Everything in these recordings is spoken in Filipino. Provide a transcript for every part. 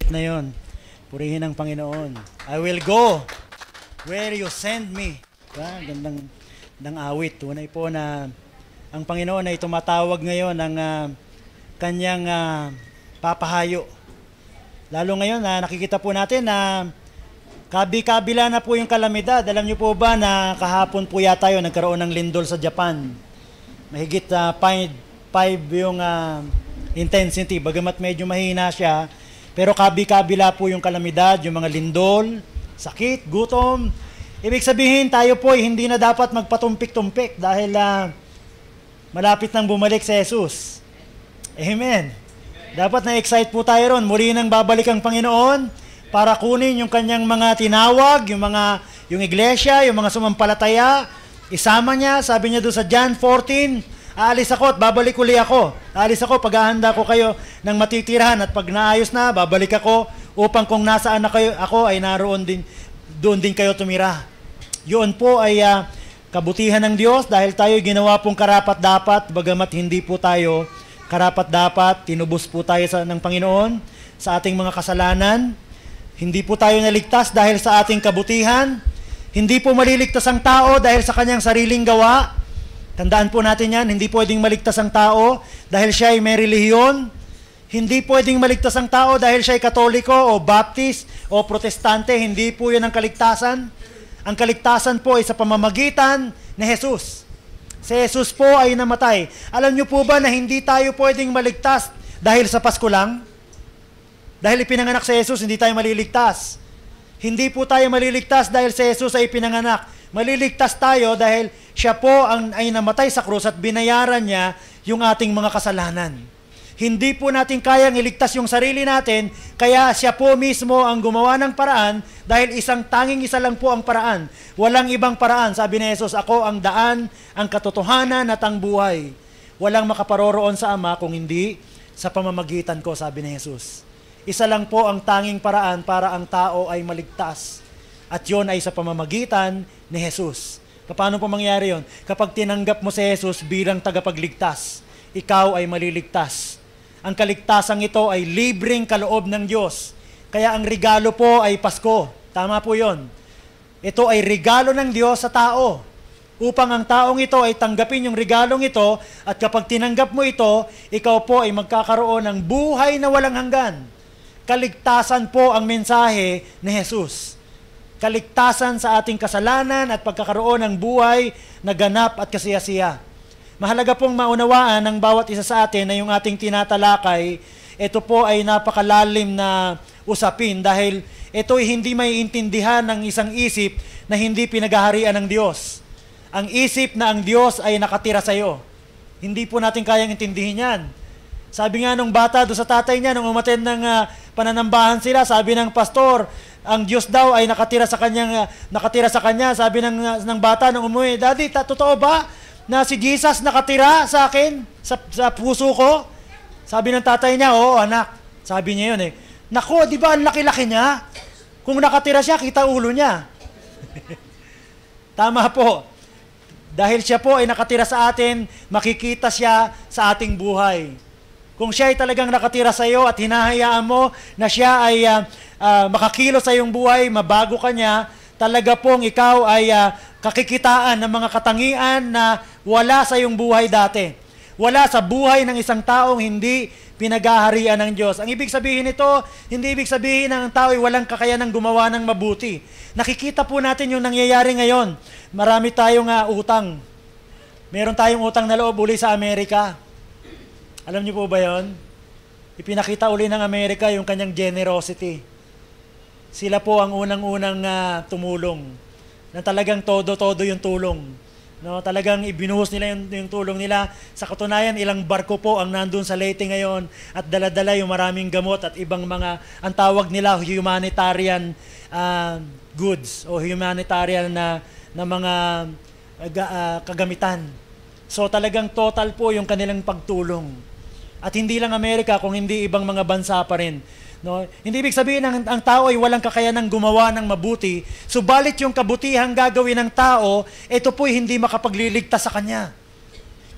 awit na yon. Purihin ang Panginoon. I will go where you send me. Gandang awit. Tunay po na ang Panginoon ay tumatawag ngayon ng kanyang papahayo. Lalo ngayon na nakikita po natin na kabi-kabila na po yung kalamidad. Alam niyo po ba na kahapon po yata yun, nagkaroon ng lindol sa Japan. Mahigit 5 yung intensity. Bagamat medyo mahina siya, pero kabi-kabila po yung kalamidad, yung mga lindol, sakit, gutom. Ibig sabihin, tayo po ay hindi na dapat magpatumpik-tumpik dahil malapit nang bumalik si Jesus. Amen. Dapat na-excite po tayo ron. Muli nang babalik ang Panginoon para kunin yung kanyang mga tinawag, yung iglesia, yung mga sumampalataya. Isama niya, sabi niya doon sa John 14, aalis ako at babalik uli ako. Aalis ako, paghahanda ko kayo ng matitirahan at pag naayos na, babalik ako upang kung nasaan na kayo, ako ay naroon din, doon din kayo tumira. Yun po ay kabutihan ng Diyos dahil tayo ginawa pong karapat-dapat, bagamat hindi po tayo karapat-dapat, tinubos po tayo ng Panginoon sa ating mga kasalanan. Hindi po tayo naligtas dahil sa ating kabutihan. Hindi po maliligtas ang tao dahil sa kanyang sariling gawa. Tandaan po natin yan, hindi pwedeng maligtas ang tao dahil siya ay may relihiyon. Hindi pwedeng maligtas ang tao dahil siya ay Katoliko o Baptist o Protestante. Hindi po yun ang kaligtasan. Ang kaligtasan po ay sa pamamagitan ni Jesus. Si Jesus po ay namatay. Alam niyo po ba na hindi tayo pwedeng maligtas dahil sa Pasko lang? Dahil ipinanganak si Jesus, hindi tayo maliligtas. Hindi po tayo maliligtas dahil si Jesus ay pinanganak. Maliligtas tayo dahil siya po ay namatay sa krus at binayaran niya yung ating mga kasalanan. Hindi po natin kayang iligtas yung sarili natin, kaya siya po mismo ang gumawa ng paraan dahil tanging isa lang po ang paraan. Walang ibang paraan. Sabi ni Jesus, ako ang daan, ang katotohanan at ang buhay. Walang makaparoroon sa Ama kung hindi sa pamamagitan ko, sabi ni Jesus. Isa lang po ang tanging paraan para ang tao ay maligtas. At yon ay sa pamamagitan ni Jesus. Paano po mangyari yon? Kapag tinanggap mo si Jesus bilang tagapagligtas, ikaw ay maliligtas. Ang kaligtasang ito ay libreng kaloob ng Diyos. Kaya ang regalo po ay Pasko. Tama po yon. Ito ay regalo ng Diyos sa tao. Upang ang taong ito ay tanggapin yung regalong ito at kapag tinanggap mo ito, ikaw po ay magkakaroon ng buhay na walang hanggan. Kaligtasan po ang mensahe ni Jesus. Kaligtasan sa ating kasalanan at pagkakaroon ng buhay na ganap at kasiyasiya. Mahalaga pong maunawaan ng bawat isa sa atin na yung ating tinatalakay, ito po ay napakalalim na usapin dahil ito ay hindi maiintindihan ng isang isip na hindi pinaghaharian ng Diyos. Ang isip na ang Diyos ay nakatira sa iyo. Hindi po natin kayang intindihin yan. Sabi nga nung bata doon sa tatay niya, nung umattend ng pananambahan sila, sabi ng pastor, ang Diyos daw ay nakatira sa kanya. Sabi ng bata nung umuwi, Daddy, totoo ba na si Jesus nakatira sa akin, sa puso ko? Sabi ng tatay niya, oo anak. Sabi niya yun Naku, di ba ang laki-laki niya? Kung nakatira siya, kita ulo niya. Tama po. Dahil siya po ay nakatira sa atin, makikita siya sa ating buhay. Kung siya ay talagang nakatira sa iyo at hinahayaan mo na siya ay makakilo sa iyong buhay, mabago ka niya, talaga pong ikaw ay kakikitaan ng mga katangian na wala sa iyong buhay dati. Wala sa buhay ng isang taong hindi pinaghaharian ng Diyos. Ang ibig sabihin nito, hindi ibig sabihin na ang tao ay walang kakayanang gumawa ng mabuti. Nakikita po natin yung nangyayari ngayon. Marami tayong utang. Meron tayong utang na loob uli sa Amerika. Alam niyo po ba yon? Ipinakita uli ng Amerika yung kanyang generosity. Sila po ang unang-unang tumulong. Na talagang todo-todo yung tulong. No, talagang ibinuhos nila yung tulong nila. Sa katunayan, ilang barko po ang nandun sa Leyte ngayon at dala-dala yung maraming gamot at ibang mga, ang tawag nila humanitarian goods o humanitarian na mga kagamitan. So talagang total po yung kanilang pagtulong. At hindi lang Amerika, kung hindi ibang mga bansa pa rin. No? Hindi ibig sabihin ang tao ay walang kakayanang gumawa ng mabuti, subalit yung kabutihang gagawin ng tao, ito po'y hindi makapagliligtas sa kanya.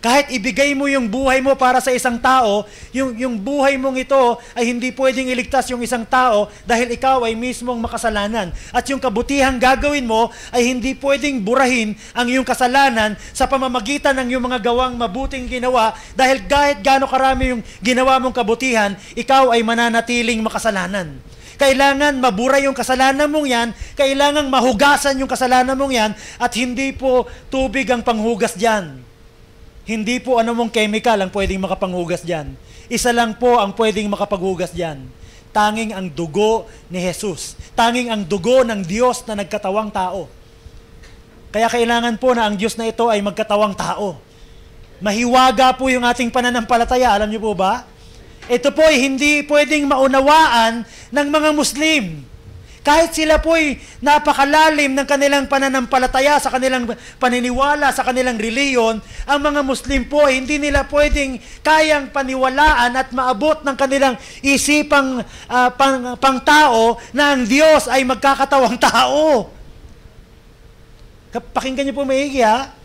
Kahit ibigay mo yung buhay mo para sa isang tao, yung buhay mong ito ay hindi pwedeng iligtas yung isang tao dahil ikaw ay mismong makasalanan. At yung kabutihang gagawin mo ay hindi pwedeng burahin ang iyong kasalanan sa pamamagitan ng iyong mga gawang mabuting ginawa dahil kahit gaano karami yung ginawa mong kabutihan, ikaw ay mananatiling makasalanan. Kailangan mabura yung kasalanan mong yan, kailangan mahugasan yung kasalanan mong yan, at hindi po tubig ang panghugas dyan. Hindi po anumang chemical ang pwedeng makapanghugas dyan. Isa lang po ang pwedeng makapaghugas dyan. Tanging ang dugo ni Jesus. Tanging ang dugo ng Diyos na nagkatawang tao. Kaya kailangan po na ang Diyos na ito ay magkatawang tao. Mahiwaga po yung ating pananampalataya. Alam niyo po ba? Ito po ay hindi pwedeng maunawaan ng mga Muslim. Kahit sila po'y napakalalim ng kanilang pananampalataya, sa kanilang paniniwala, sa kanilang reliyon, ang mga Muslim po ay hindi nila pwedeng kayang paniwalaan at maabot ng kanilang isipang pangtao na ang Diyos ay magkakatawang tao. Pakinggan niyo po maigi, ha?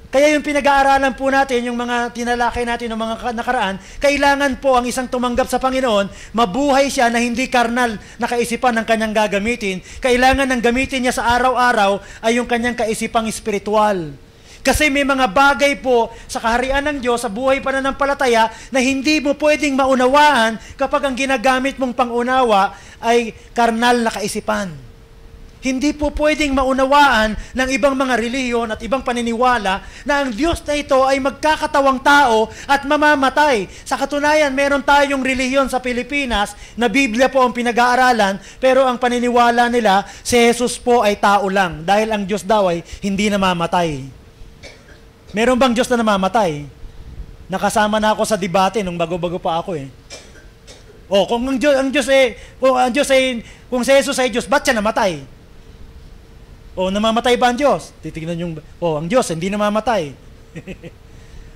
Kaya yung pinag-aaralan po natin, yung mga tinalakay natin ng mga nakaraan, kailangan po ang isang tumanggap sa Panginoon, mabuhay siya na hindi karnal na kaisipan ng kanyang gagamitin. Kailangan ng gamitin niya sa araw-araw ay yung kanyang kaisipang espiritual. Kasi may mga bagay po sa kaharian ng Diyos, sa buhay pananampalataya, na hindi mo pwedeng maunawaan kapag ang ginagamit mong pangunawa ay karnal na kaisipan. Hindi po pwedeng maunawaan ng ibang mga reliyon at ibang paniniwala na ang Diyos na ito ay magkakatawang tao at mamamatay. Sa katunayan, meron tayong reliyon sa Pilipinas na Biblia po ang pinag-aaralan, pero ang paniniwala nila, si Jesus po ay tao lang dahil ang Diyos daw ay hindi namamatay. Meron bang Diyos na namamatay? Nakasama na ako sa debate nung bago-bago pa ako eh. Kung si Jesus ay Diyos, ba't siya namatay? Namamatay ba ang Diyos? Titignan yung, ang Diyos, hindi namamatay.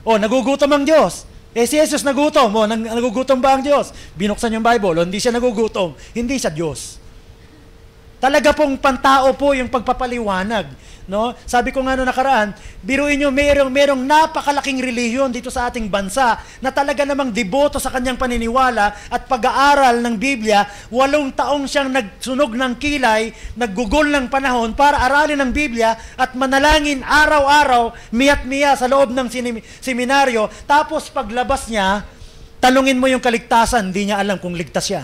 Nagugutom ang Diyos. Si Jesus nagutom. Nagugutom ba ang Diyos? Binuksan yung Bible. Hindi siya nagugutom. Hindi siya Diyos. Talaga pong pantao po yung pagpapaliwanag. No? Sabi ko nga noong nakaraan, biruin nyo, merong napakalaking relihiyon dito sa ating bansa na talaga namang deboto sa kanyang paniniwala at pag-aaral ng Biblia. 8 taong siyang nagsunog ng kilay, naggugol ng panahon para aralin ng Biblia at manalangin araw-araw, miya't-miya sa loob ng seminaryo. Tapos paglabas niya, talungin mo yung kaligtasan, hindi niya alam kung ligtas siya.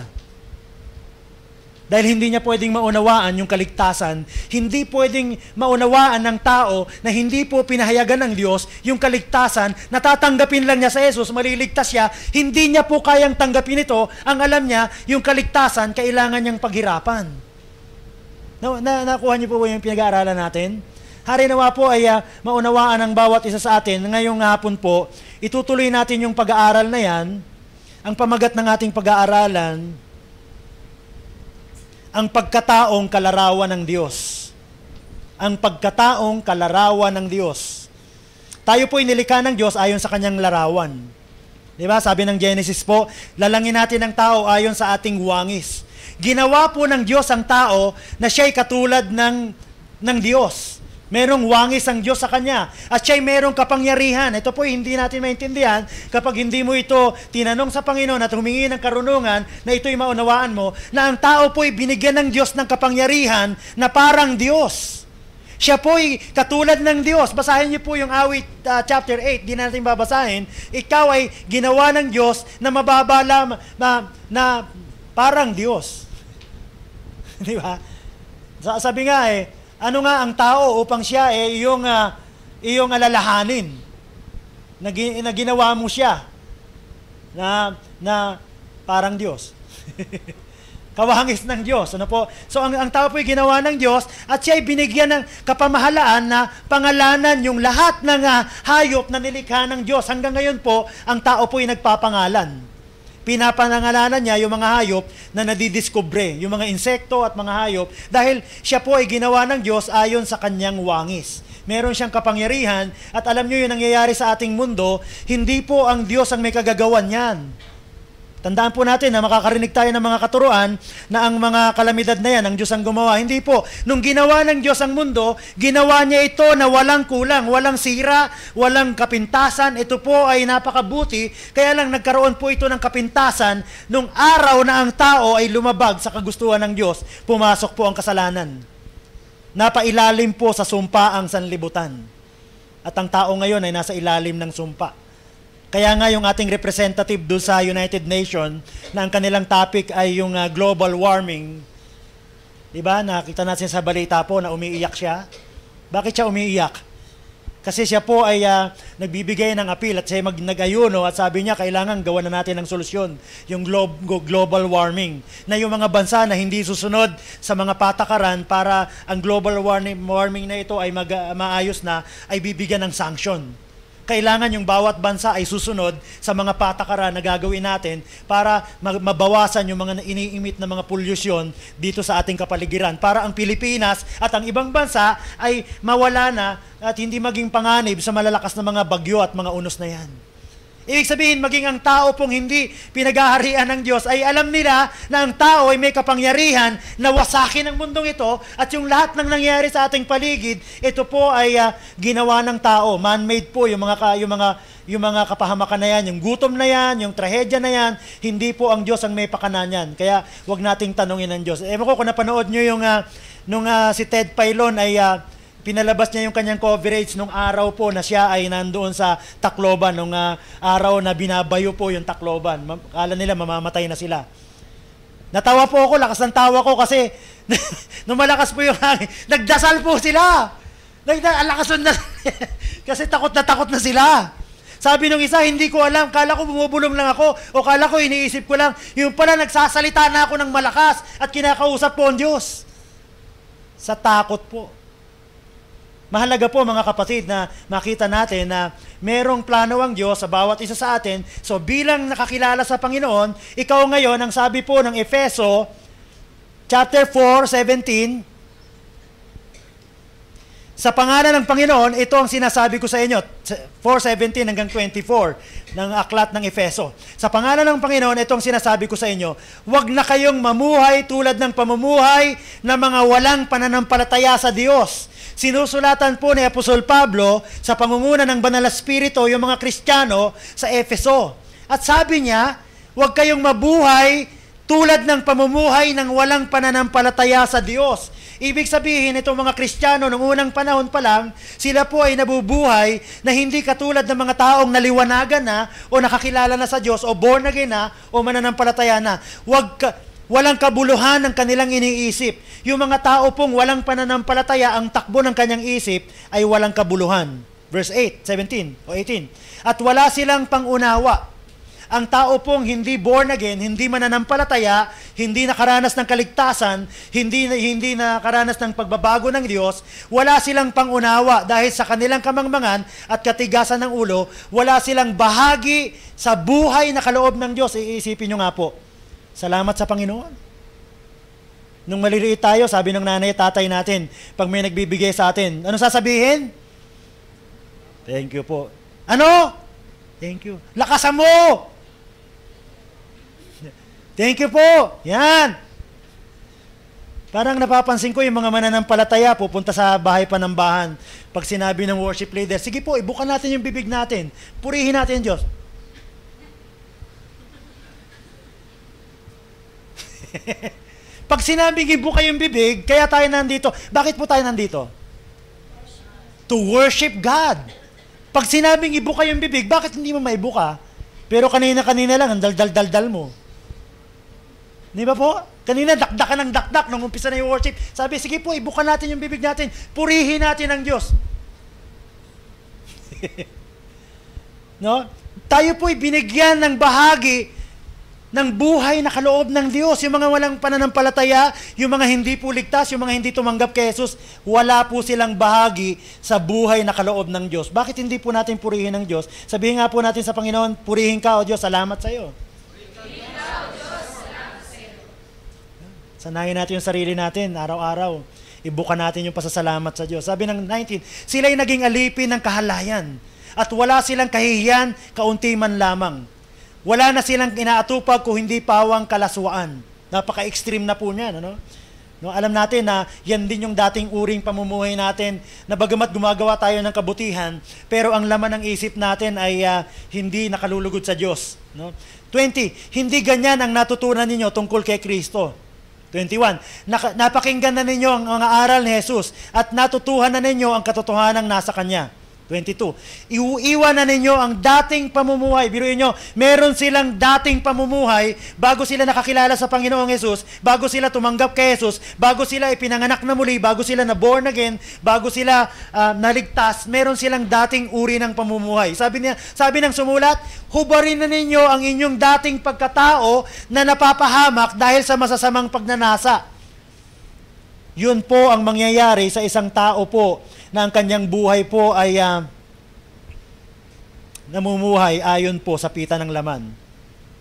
Dahil hindi niya pwedeng maunawaan yung kaligtasan, hindi pwedeng maunawaan ng tao na hindi po pinahayagan ng Diyos yung kaligtasan, natatanggapin lang niya sa Jesus, maliligtas siya, hindi niya po kayang tanggapin ito. Ang alam niya, yung kaligtasan, kailangan niyang paghirapan. Nakuha niyo po yung pinag-aaralan natin? Hari nawa po ay maunawaan ng bawat isa sa atin. Ngayong hapon po, itutuloy natin yung pag-aaral na yan. Ang pamagat ng ating pag-aaralan, ang pagkataong kalarawan ng Diyos. Ang pagkataong kalarawan ng Diyos. Tayo po inilikha ng Diyos ayon sa kanyang larawan. Di ba? Sabi ng Genesis po, lalangin natin ang tao ayon sa ating wangis. Ginawa po ng Diyos ang tao na siya'y katulad ng Diyos. Merong wangis ang Diyos sa kanya. At siya'y merong kapangyarihan. Ito po hindi natin maintindihan kapag hindi mo ito tinanong sa Panginoon at humingi ng karunungan na ito'y maunawaan mo na ang tao po'y binigyan ng Diyos ng kapangyarihan na parang Diyos. Siya po'y katulad ng Diyos. Basahin niyo po yung awit chapter 8. Di natin babasahin. Ikaw ay ginawa ng Diyos na mababala na parang Diyos. Di ba? Sabi nga ano nga ang tao upang siya iyong alalahanin na ginawa mo siya na parang Diyos. Kawangis ng Diyos. Ano po? So ang tao po'y ginawa ng Diyos at siya'y binigyan ng kapamahalaan na pangalanan yung lahat ng hayop na nilikha ng Diyos. Hanggang ngayon po, ang tao po'y nagpapangalan. Pinapanangalanan niya yung mga hayop na nadidiskubre, yung mga insekto at mga hayop, dahil siya po ay ginawa ng Diyos ayon sa kanyang wangis. Meron siyang kapangyarihan, at alam niyo yung nangyayari sa ating mundo, hindi po ang Diyos ang may kagagawan yan. Tandaan po natin na makakarinig tayo ng mga katuruan na ang mga kalamidad na yan, ang Diyos ang gumawa. Hindi po. Nung ginawa ng Diyos ang mundo, ginawa niya ito na walang kulang, walang sira, walang kapintasan. Ito po ay napakabuti. Kaya lang nagkaroon po ito ng kapintasan nung araw na ang tao ay lumabag sa kagustuhan ng Diyos. Pumasok po ang kasalanan. Napailalim po sa sumpa ang sanlibutan. At ang tao ngayon ay nasa ilalim ng sumpa. Kaya nga yung ating representative doon sa United Nations na ang kanilang topic ay yung global warming. Diba? Nakita natin sa balita po na umiiyak siya. Bakit siya umiiyak? Kasi siya po ay nagbibigay ng appeal at siya nag-ayuno at sabi niya kailangan gawa na natin ng solusyon, yung global warming. Na yung mga bansa na hindi susunod sa mga patakaran para ang global warming na ito ay maayos na, ay bibigyan ng sanction. Kailangan yung bawat bansa ay susunod sa mga patakaran na gagawin natin para mabawasan yung mga iniimit na mga polusyon dito sa ating kapaligiran. Para ang Pilipinas at ang ibang bansa ay mawala na at hindi maging panganib sa malalakas na mga bagyo at mga unos na yan. Ibig sabihin, maging ang tao pong hindi pinaghaharian ng Diyos ay alam nila na ang tao ay may kapangyarihan na wasakin ang mundong ito at yung lahat ng nangyari sa ating paligid, ito po ay ginawa ng tao. Man-made po yung mga kapahamakan na yan, yung gutom na yan, yung trahedya na yan, hindi po ang Diyos ang may pakanan yan. Kaya wag nating tanungin ang Diyos. Ewan ko kung napanood nyo yung si Ted Pailon ay pinalabas niya yung kanyang coverage nung araw po na siya ay nandoon sa Tacloban, nung araw na binabayo po yung Tacloban. Kala nila mamamatay na sila. Natawa po ako, lakas ng tawa ko kasi nung malakas po yung hangin, nagdasal po sila. Lakas na kasi takot na sila. Sabi nung isa, hindi ko alam, kala ko bumubulong lang ako o kala ko iniisip ko lang, yung pala nagsasalita na ako ng malakas at kinakausap po ang Diyos. Sa takot po. Mahalaga po mga kapatid na makita natin na merong plano ang Diyos sa bawat isa sa atin. So bilang nakakilala sa Panginoon, ikaw ngayon, ang sabi po ng Efeso, chapter 4:17, sa pangalan ng Panginoon, ito ang sinasabi ko sa inyo, 4:17 hanggang 24 ng aklat ng Efeso. Sa pangalan ng Panginoon, ito ang sinasabi ko sa inyo, huwag na kayong mamuhay tulad ng pamumuhay ng mga walang pananampalataya sa Diyos. Sinusulatan po ni Apostol Pablo sa pangunguna ng Banal na Espiritu yung mga Kristiyano sa Efeso. At sabi niya, huwag kayong mabuhay tulad ng pamumuhay ng walang pananampalataya sa Diyos. Ibig sabihin, itong mga Kristiyano noong unang panahon pa lang, sila po ay nabubuhay na hindi katulad ng mga taong naliwanagan na o nakakilala na sa Diyos o born again na o mananampalataya na. Walang kabuluhan ng kanilang iniisip. Yung mga tao pong walang pananampalataya, ang takbo ng kanyang isip ay walang kabuluhan. Verse 8, 17 o 18. At wala silang pangunawa. Ang tao pong hindi born again, hindi mananampalataya, hindi nakaranas ng kaligtasan, hindi nakaranas ng pagbabago ng Diyos, wala silang pangunawa dahil sa kanilang kamangmangan at katigasan ng ulo, wala silang bahagi sa buhay na kaloob ng Diyos. Iisipin nyo nga po. Salamat sa Panginoon. Nung maliliit tayo, sabi ng nanay at tatay natin, pag may nagbibigay sa atin, ano sasabihin? Thank you po. Ano? Thank you. Lakasan mo! Thank you po. Yan. Parang napapansin ko yung mga mananampalataya pupunta sa bahay panambahan. Pag sinabi ng worship leader, sige po, ibukan natin yung bibig natin. Purihin natin Diyos. Pag sinabing ibuka yung bibig, kaya tayo nandito. Bakit po tayo nandito? To worship God. Pag sinabing ibuka yung bibig, bakit hindi mo maibuka? Pero kanina-kanina lang, ang dal-dal-dal mo. Di ba po? Kanina, dakdakan ng dakdak nung umpisa na yung worship. Sabi, sige po, ibuka natin yung bibig natin. Purihin natin ang Diyos. No? Tayo po'y binigyan ng bahagi ng buhay na kaloob ng Diyos. Yung mga walang pananampalataya, yung mga hindi po ligtas, yung mga hindi tumanggap kay Jesus, wala po silang bahagi sa buhay na kaloob ng Diyos. Bakit hindi po natin purihin ng Diyos? Sabihin nga po natin sa Panginoon, purihin ka, O Diyos, salamat sa iyo. Purihin ka, O Diyos, salamat sa iyo. Sanayin natin yung sarili natin, araw-araw. Ibuka natin yung pasasalamat sa Diyos. Sabi ng 19, sila'y naging alipin ng kahalayan at wala silang kahihiyan, kaunti man lamang. Wala na silang inaatupag kung hindi pawang kalaswaan. Napaka-extreme na po niyan, ano? No, alam natin na yan din yung dating uring pamumuhay natin na bagamat gumagawa tayo ng kabutihan, pero ang laman ng isip natin ay hindi nakalulugod sa Diyos. No? 20, hindi ganyan ang natutunan ninyo tungkol kay Kristo. 21, napakinggan na ninyo ang mga aral ni Jesus at natutuhan na ninyo ang katotohanan nasa Kanya. 22, iuiwan na ninyo ang dating pamumuhay. Biruin nyo, meron silang dating pamumuhay bago sila nakakilala sa Panginoong Jesus, bago sila tumanggap kay Jesus, bago sila ipinanganak na muli, bago sila na born again, bago sila naligtas, meron silang dating uri ng pamumuhay. Sabi ng sumulat, hubarin na ninyo ang inyong dating pagkatao na napapahamak dahil sa masasamang pagnanasa. Yun po ang mangyayari sa isang tao po na ang kanyang buhay po ay namumuhay ayon po sa pita ng laman,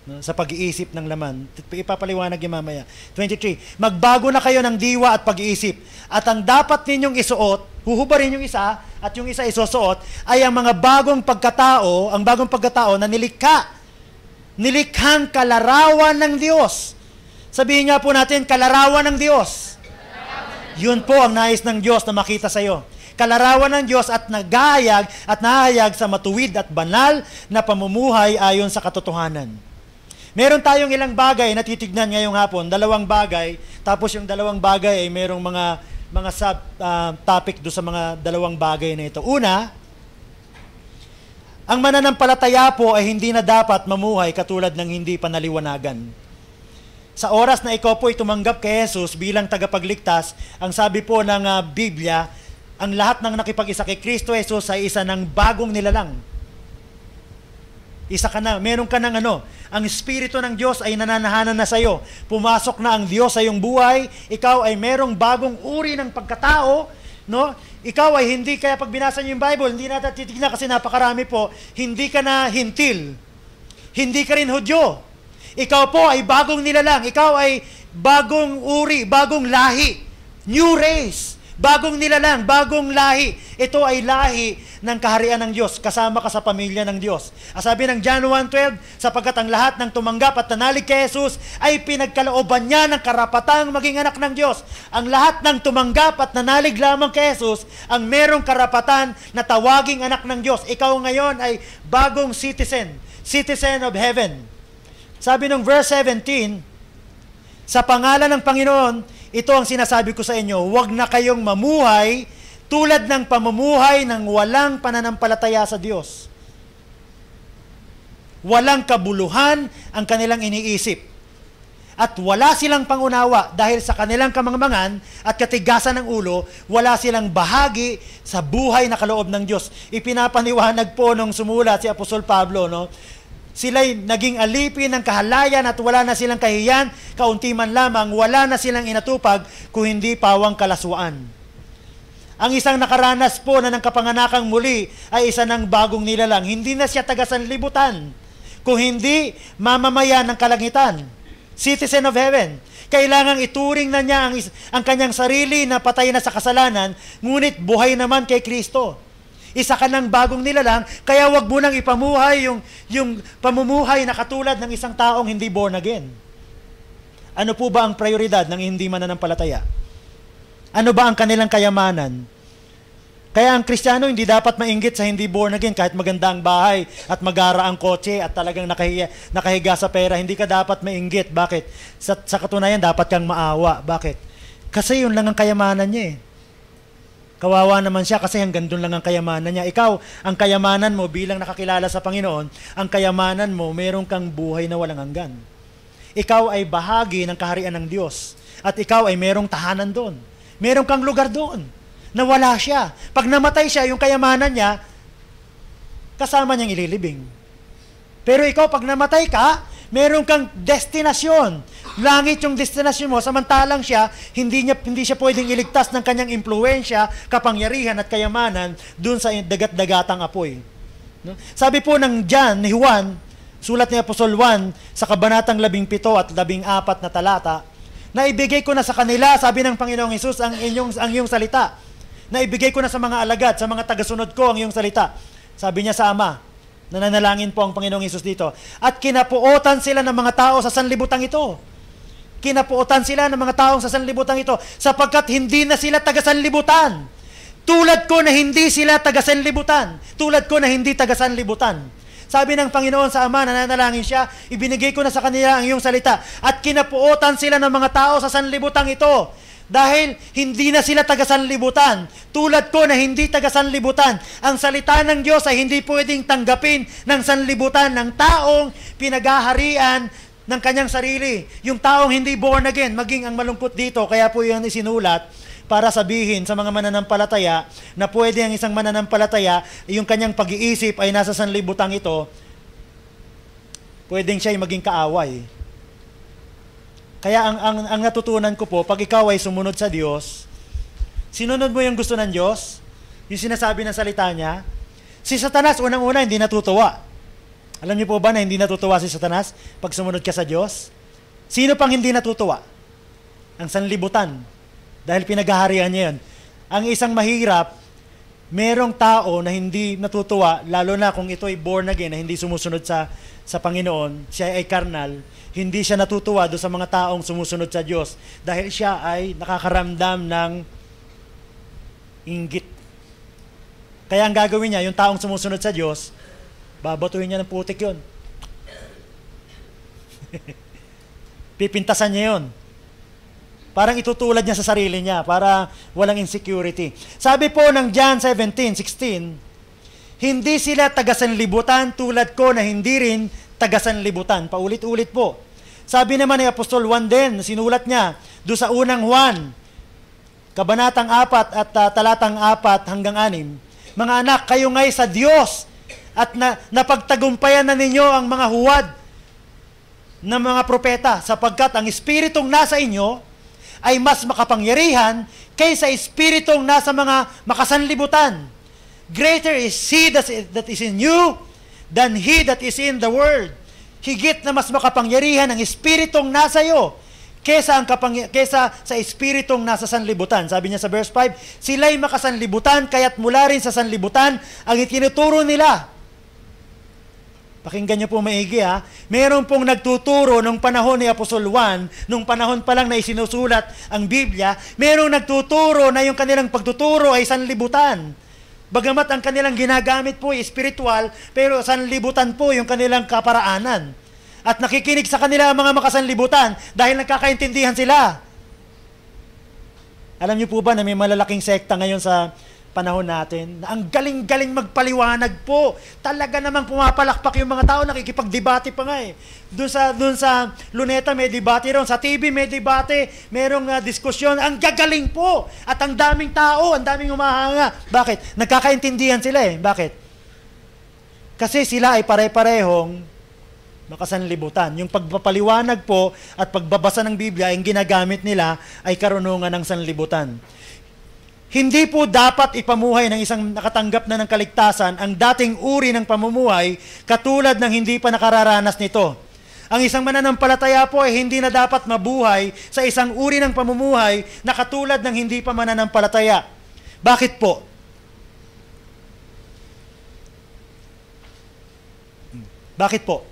no? Sa pag-iisip ng laman. Ipapaliwanag yung mamaya. 23, magbago na kayo ng diwa at pag-iisip. At ang dapat ninyong isuot, huhubarin yung isa at yung isa isusuot, ay ang mga bagong pagkatao, ang bagong pagkatao na nilikhang kalarawan ng Diyos. Sabihin nga po natin, kalarawan ng Diyos. Yun po ang nais ng Diyos na makita sa iyo. Kalarawan ng Diyos at nahayag sa matuwid at banal na pamumuhay ayon sa katotohanan. Meron tayong ilang bagay na titignan ngayong hapon, 2 bagay, tapos yung 2 bagay ay merong mga sub-topic do sa mga 2 bagay na ito. Una, ang mananampalataya po ay hindi na dapat mamuhay katulad ng hindi panaliwanagan. Sa oras na ikaw po ay tumanggap kay Jesus bilang tagapagligtas, ang sabi po ng Biblia, ang lahat ng nakipag-isa kay Kristo Jesus ay isa ng bagong nilalang. Isa ka na, meron ka ng ang Espiritu ng Diyos ay nananahanan na sa iyo. Pumasok na ang Diyos sa iyong buhay, ikaw ay merong bagong uri ng pagkatao, no? Ikaw ay hindi, kaya pag binasa niyo yung Bible, hindi natin titignan kasi napakarami po, hindi ka na hintil, hindi ka rin Hudyo. Ikaw po ay bagong nilalang, ikaw ay bagong uri, bagong lahi, new race. Bagong nilalang, bagong lahi. Ito ay lahi ng kaharian ng Diyos. Kasama ka sa pamilya ng Diyos. Sabi ng John 1:12, sapagkat ang lahat ng tumanggap at nanalig kay Jesus ay pinagkalooban niya ng karapatang maging anak ng Diyos. Ang lahat ng tumanggap at nanalig lamang kay Jesus ang merong karapatan na tawaging anak ng Diyos. Ikaw ngayon ay bagong citizen of heaven. Sabi ng verse 17, sa pangalan ng Panginoon, ito ang sinasabi ko sa inyo, huwag na kayong mamuhay tulad ng pamumuhay ng walang pananampalataya sa Diyos. Walang kabuluhan ang kanilang iniisip. At wala silang pangunawa dahil sa kanilang kamangmangan at katigasan ng ulo, wala silang bahagi sa buhay na kaloob ng Diyos. Ipinapaniwanag po nung sumulat si Apostol Pablo, no? Sila'y naging alipin ng kahalayan at wala na silang kahiyan, kaunti man lamang, wala na silang inatupag kung hindi pawang kalaswaan. Ang isang nakaranas po na ng kapanganakang muli ay isa ng bagong nilalang. Hindi na siya taga-sanlibutan, kung hindi mamamayan ng kalangitan. Citizen of heaven. Kailangang ituring na niya ang kanyang sarili na patay na sa kasalanan, ngunit buhay naman kay Kristo. Isa ka ng bagong nilalang, kaya wag mo nang ipamuhay yung pamumuhay na katulad ng isang taong hindi born again. Ano po ba ang prioridad ng hindi mananampalataya? Ano ba ang kanilang kayamanan? Kaya ang Kristiyano hindi dapat mainggit sa hindi born again kahit maganda ang bahay at magara ang kotse at talagang nakahiga sa pera. Hindi ka dapat mainggit. Bakit? Sa katunayan, dapat kang maawa. Bakit? Kasi yun lang ang kayamanan niya eh. Kawawa naman siya kasi hanggang doon lang ang kayamanan niya. Ikaw, ang kayamanan mo bilang nakakilala sa Panginoon, ang kayamanan mo, meron kang buhay na walang hanggan. Ikaw ay bahagi ng kaharian ng Diyos. At ikaw ay merong tahanan doon. Meron kang lugar doon na wala siya. Pag namatay siya, yung kayamanan niya, kasama niyang ililibing. Pero ikaw, pag namatay ka, meron kang destinasyon. Langit yung destinasyon mo, samantalang siya, hindi siya pwedeng iligtas ng kanyang impluensya, kapangyarihan at kayamanan dun sa dagat-dagatang apoy. No? Sabi po ng ni Juan, sulat ni Apostol Juan, sa kabanatang 17 at 14 na talata, na ibigay ko na sa kanila, sabi ng Panginoong Hesus, ang iyong salita. Na ibigay ko na sa mga alagad, sa mga tagasunod ko ang iyong salita. Sabi niya sa Ama, Nananalangin po ang Panginoong Hesus dito. At kinapuotan sila ng mga tao sa sanlibutan ito. Kinapuotan sila ng mga taong sa sanlibutan ito sapagkat hindi na sila taga-sanlibutan. Tulad ko na hindi sila taga-sanlibutan. Tulad ko na hindi taga-sanlibutan. Sabi ng Panginoon sa Ama, nananalangin siya, ibinigay ko na sa kanila ang iyong salita. At kinapuotan sila ng mga tao sa sanlibutan ito. Dahil hindi na sila taga-sanlibutan. Tulad ko na hindi taga-sanlibutan. Ang salita ng Diyos ay hindi pwedeng tanggapin ng sanlibutan ng taong pinaghaharian ng kanyang sarili. Yung taong hindi born again, maging ang malungkot dito, kaya po yan isinulat para sabihin sa mga mananampalataya na pwede ang isang mananampalataya, yung kanyang pag-iisip ay nasa sanlibutan ito, pwedeng siya ay maging kaaway. Kaya ang natutunan ko po, pag ikaw ay sumunod sa Diyos, sinunod mo yung gusto ng Diyos, yung sinasabi ng salita niya, si Satanas unang-una hindi natutuwa. Alam niyo po ba na hindi natutuwa si Satanas pag sumunod ka sa Diyos? Sino pang hindi natutuwa? Ang sanlibutan. Dahil pinaghaharian niya yun. Ang isang mahirap, merong tao na hindi natutuwa, lalo na kung ito ay born again, na hindi sumusunod sa Panginoon, siya ay karnal, hindi siya natutuwa doon sa mga taong sumusunod sa Diyos dahil siya ay nakakaramdam ng inggit. Kaya ang gagawin niya, yung taong sumusunod sa Diyos, babatuhin niya ng putik yun. Pipintasan niya yun. Parang itutulad niya sa sarili niya para walang insecurity. Sabi po ng John 17:16, hindi sila taga-sanlibutan tulad ko na hindi rin taga-sanlibutan. Paulit-ulit po. Sabi naman ni Apostol Juan din, sinulat niya, doon sa unang Juan, kabanatang 4 at talatang 4 hanggang 6, mga anak, kayo nga'y sa Diyos at napagtagumpayan na ninyo ang mga huwad ng mga propeta sapagkat ang espiritong nasa inyo ay mas makapangyarihan kaysa espiritong nasa mga makasanlibutan. Greater is He that is in you than he that is in the world. Higit na mas makapangyarihan ang espiritong nasa iyo kesa sa espiritong nasa sanlibutan. Sabi niya sa verse 5, sila'y makasanlibutan, kaya't mula rin sa sanlibutan ang itinuturo nila. Pakinggan niyo po maigi ha. Meron pong nagtuturo nung panahon ni Apostol Juan, nung panahon pa lang na isinusulat ang Biblia, merong nagtuturo na yung kanilang pagtuturo ay sanlibutan. Bagamat ang kanilang ginagamit po ay spiritual, pero sanlibutan po yung kanilang kaparaanan. At nakikinig sa kanila ang mga makasanlibutan dahil nagkakaintindihan sila. Alam niyo po ba na may malalaking sekta ngayon sa panahon natin na ang galing-galing magpaliwanag po. Talaga namang pumapalakpak yung mga tao, nakikipagdebate pa nga eh. Doon sa Luneta may debate ron, sa TV may debate, merong diskusyon. Ang gagaling po! At ang daming tao, ang daming humahanga. Bakit? Nagkakaintindihan sila eh. Bakit? Kasi sila ay pare-parehong makasanlibutan. Yung pagpapaliwanag po at pagbabasa ng Biblia, yung ginagamit nila ay karunungan ng sanlibutan. Hindi po dapat ipamuhay ng isang nakatanggap na ng kaligtasan ang dating uri ng pamumuhay katulad ng hindi pa nakararanas nito. Ang isang mananampalataya po ay hindi na dapat mabuhay sa isang uri ng pamumuhay na katulad ng hindi pa mananampalataya. Bakit po? Bakit po?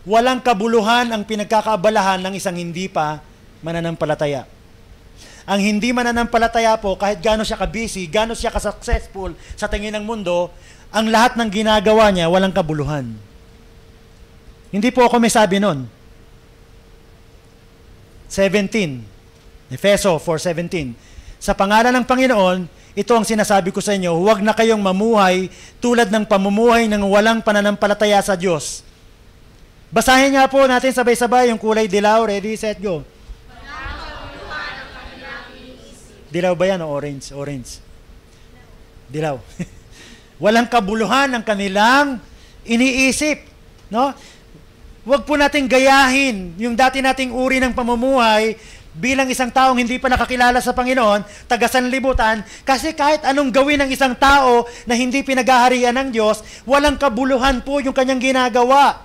Walang kabuluhan ang pinagkakaabalahan ng isang hindi pa mananampalataya. Ang hindi mananampalataya po, kahit gaano siya ka-busy, gaano siya ka-successful sa tingin ng mundo, ang lahat ng ginagawa niya, walang kabuluhan. Hindi po ako may sabi nun. 17, Efeso 4:17. Sa pangalan ng Panginoon, ito ang sinasabi ko sa inyo, huwag na kayong mamuhay tulad ng pamumuhay ng walang pananampalataya sa Diyos. Basahin nga po natin sabay-sabay yung kulay dilaw. Ready, set, go. Dilaw ba yan o orange? Orange. Dilaw. Walang kabuluhan ang kanilang iniisip. No? Huwag po nating gayahin yung dati nating uri ng pamumuhay bilang isang taong hindi pa nakakilala sa Panginoon, taga-sanlibutan, kasi kahit anong gawin ng isang tao na hindi pinaghaharian ng Diyos, walang kabuluhan po yung kanyang ginagawa.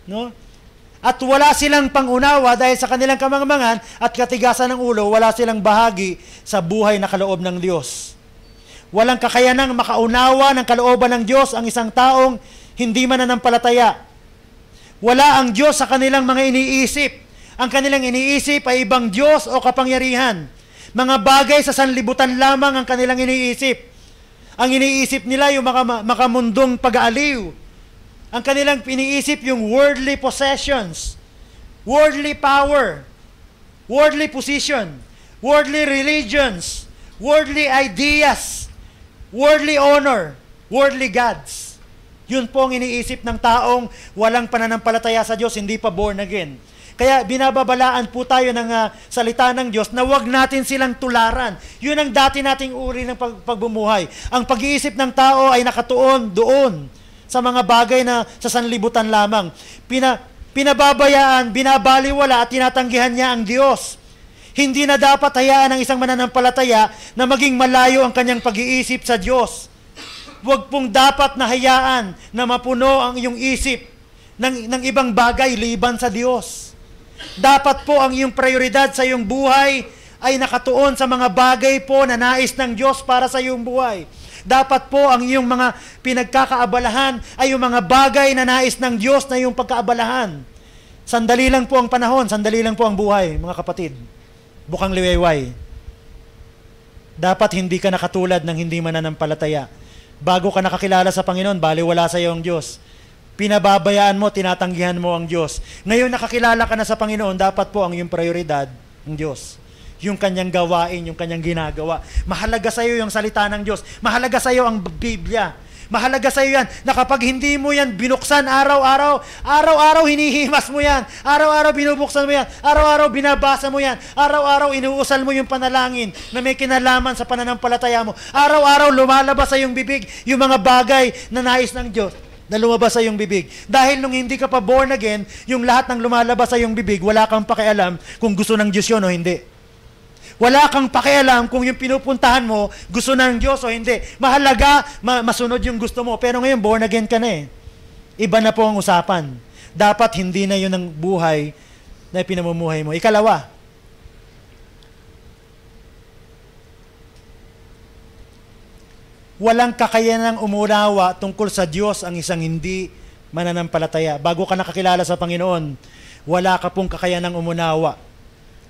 No? At wala silang pangunawa dahil sa kanilang kamangmangan at katigasan ng ulo, wala silang bahagi sa buhay na kaloob ng Diyos. Walang kakayanang makaunawa ng kalooban ng Diyos ang isang taong hindi mananampalataya. Wala ang Diyos sa kanilang mga iniisip. Ang kanilang iniisip ay ibang Diyos o kapangyarihan. Mga bagay sa sanlibutan lamang ang kanilang iniisip. Ang iniisip nila yung makamundong pag-aaliw. Ang kanilang iniisip yung worldly possessions, worldly power, worldly position, worldly religions, worldly ideas, worldly honor, worldly gods. Yun po ang iniisip ng taong walang pananampalataya sa Diyos, hindi pa born again. Kaya binababalaan po tayo ng salita ng Diyos na wag natin silang tularan. Yun ang dati nating uri ng pagbumuhay. Ang pag-iisip ng tao ay nakatuon doon sa mga bagay na sa sanlibutan lamang. Pinababayaan, binabaliwala at tinatanggihan niya ang Diyos. Hindi na dapat hayaan ng isang mananampalataya na maging malayo ang kanyang pag-iisip sa Diyos. Huwag pong dapat na hayaan na mapuno ang iyong isip ng ibang bagay liban sa Diyos. Dapat po ang iyong prioridad sa iyong buhay ay nakatuon sa mga bagay po na nais ng Diyos para sa iyong buhay. Dapat po ang iyong mga pinagkakaabalahan ay yung mga bagay na nais ng Diyos na iyong pagkaabalahan. Sandali lang po ang panahon, sandali lang po ang buhay, mga kapatid. Bukang liwayway. Dapat hindi ka nakatulad ng hindi mananampalataya. Bago ka nakakilala sa Panginoon, baliwala sa iyo ang Diyos. Pinababayaan mo, tinatanggihan mo ang Diyos. Ngayon nakakilala ka na sa Panginoon, dapat po ang iyong prioridad ang Diyos. Yung kanyang gawain, yung kanyang ginagawa. Mahalaga sa iyo yung salita ng Diyos. Mahalaga sa iyo ang Biblia. Mahalaga sa iyo yan na kapag hindi mo yan binuksan araw-araw hinihimas mo yan. Araw-araw binubuksan mo yan. Araw-araw binabasa mo yan. Araw-araw inuusal mo yung panalangin na may kinalaman sa pananampalataya mo. Araw-araw lumalabas sa iyong bibig yung mga bagay na nais ng Diyos na lumabas sa iyong bibig. Dahil nung hindi ka pa born again, yung lahat ng lumalabas sa iyong bibig, wala kang pakialam kung gusto ng Diyos yun o hindi. Wala kang pakialam kung yung pinupuntahan mo, gusto ng Diyos o hindi. Mahalaga, masunod yung gusto mo. Pero ngayon, born again ka na eh. Iba na po ang usapan. Dapat hindi na yun ang buhay na pinamumuhay mo. Ikalawa, walang kakayanang umunawa tungkol sa Diyos ang isang hindi mananampalataya. Bago ka nakakilala sa Panginoon, wala ka pong kakayanang umunawa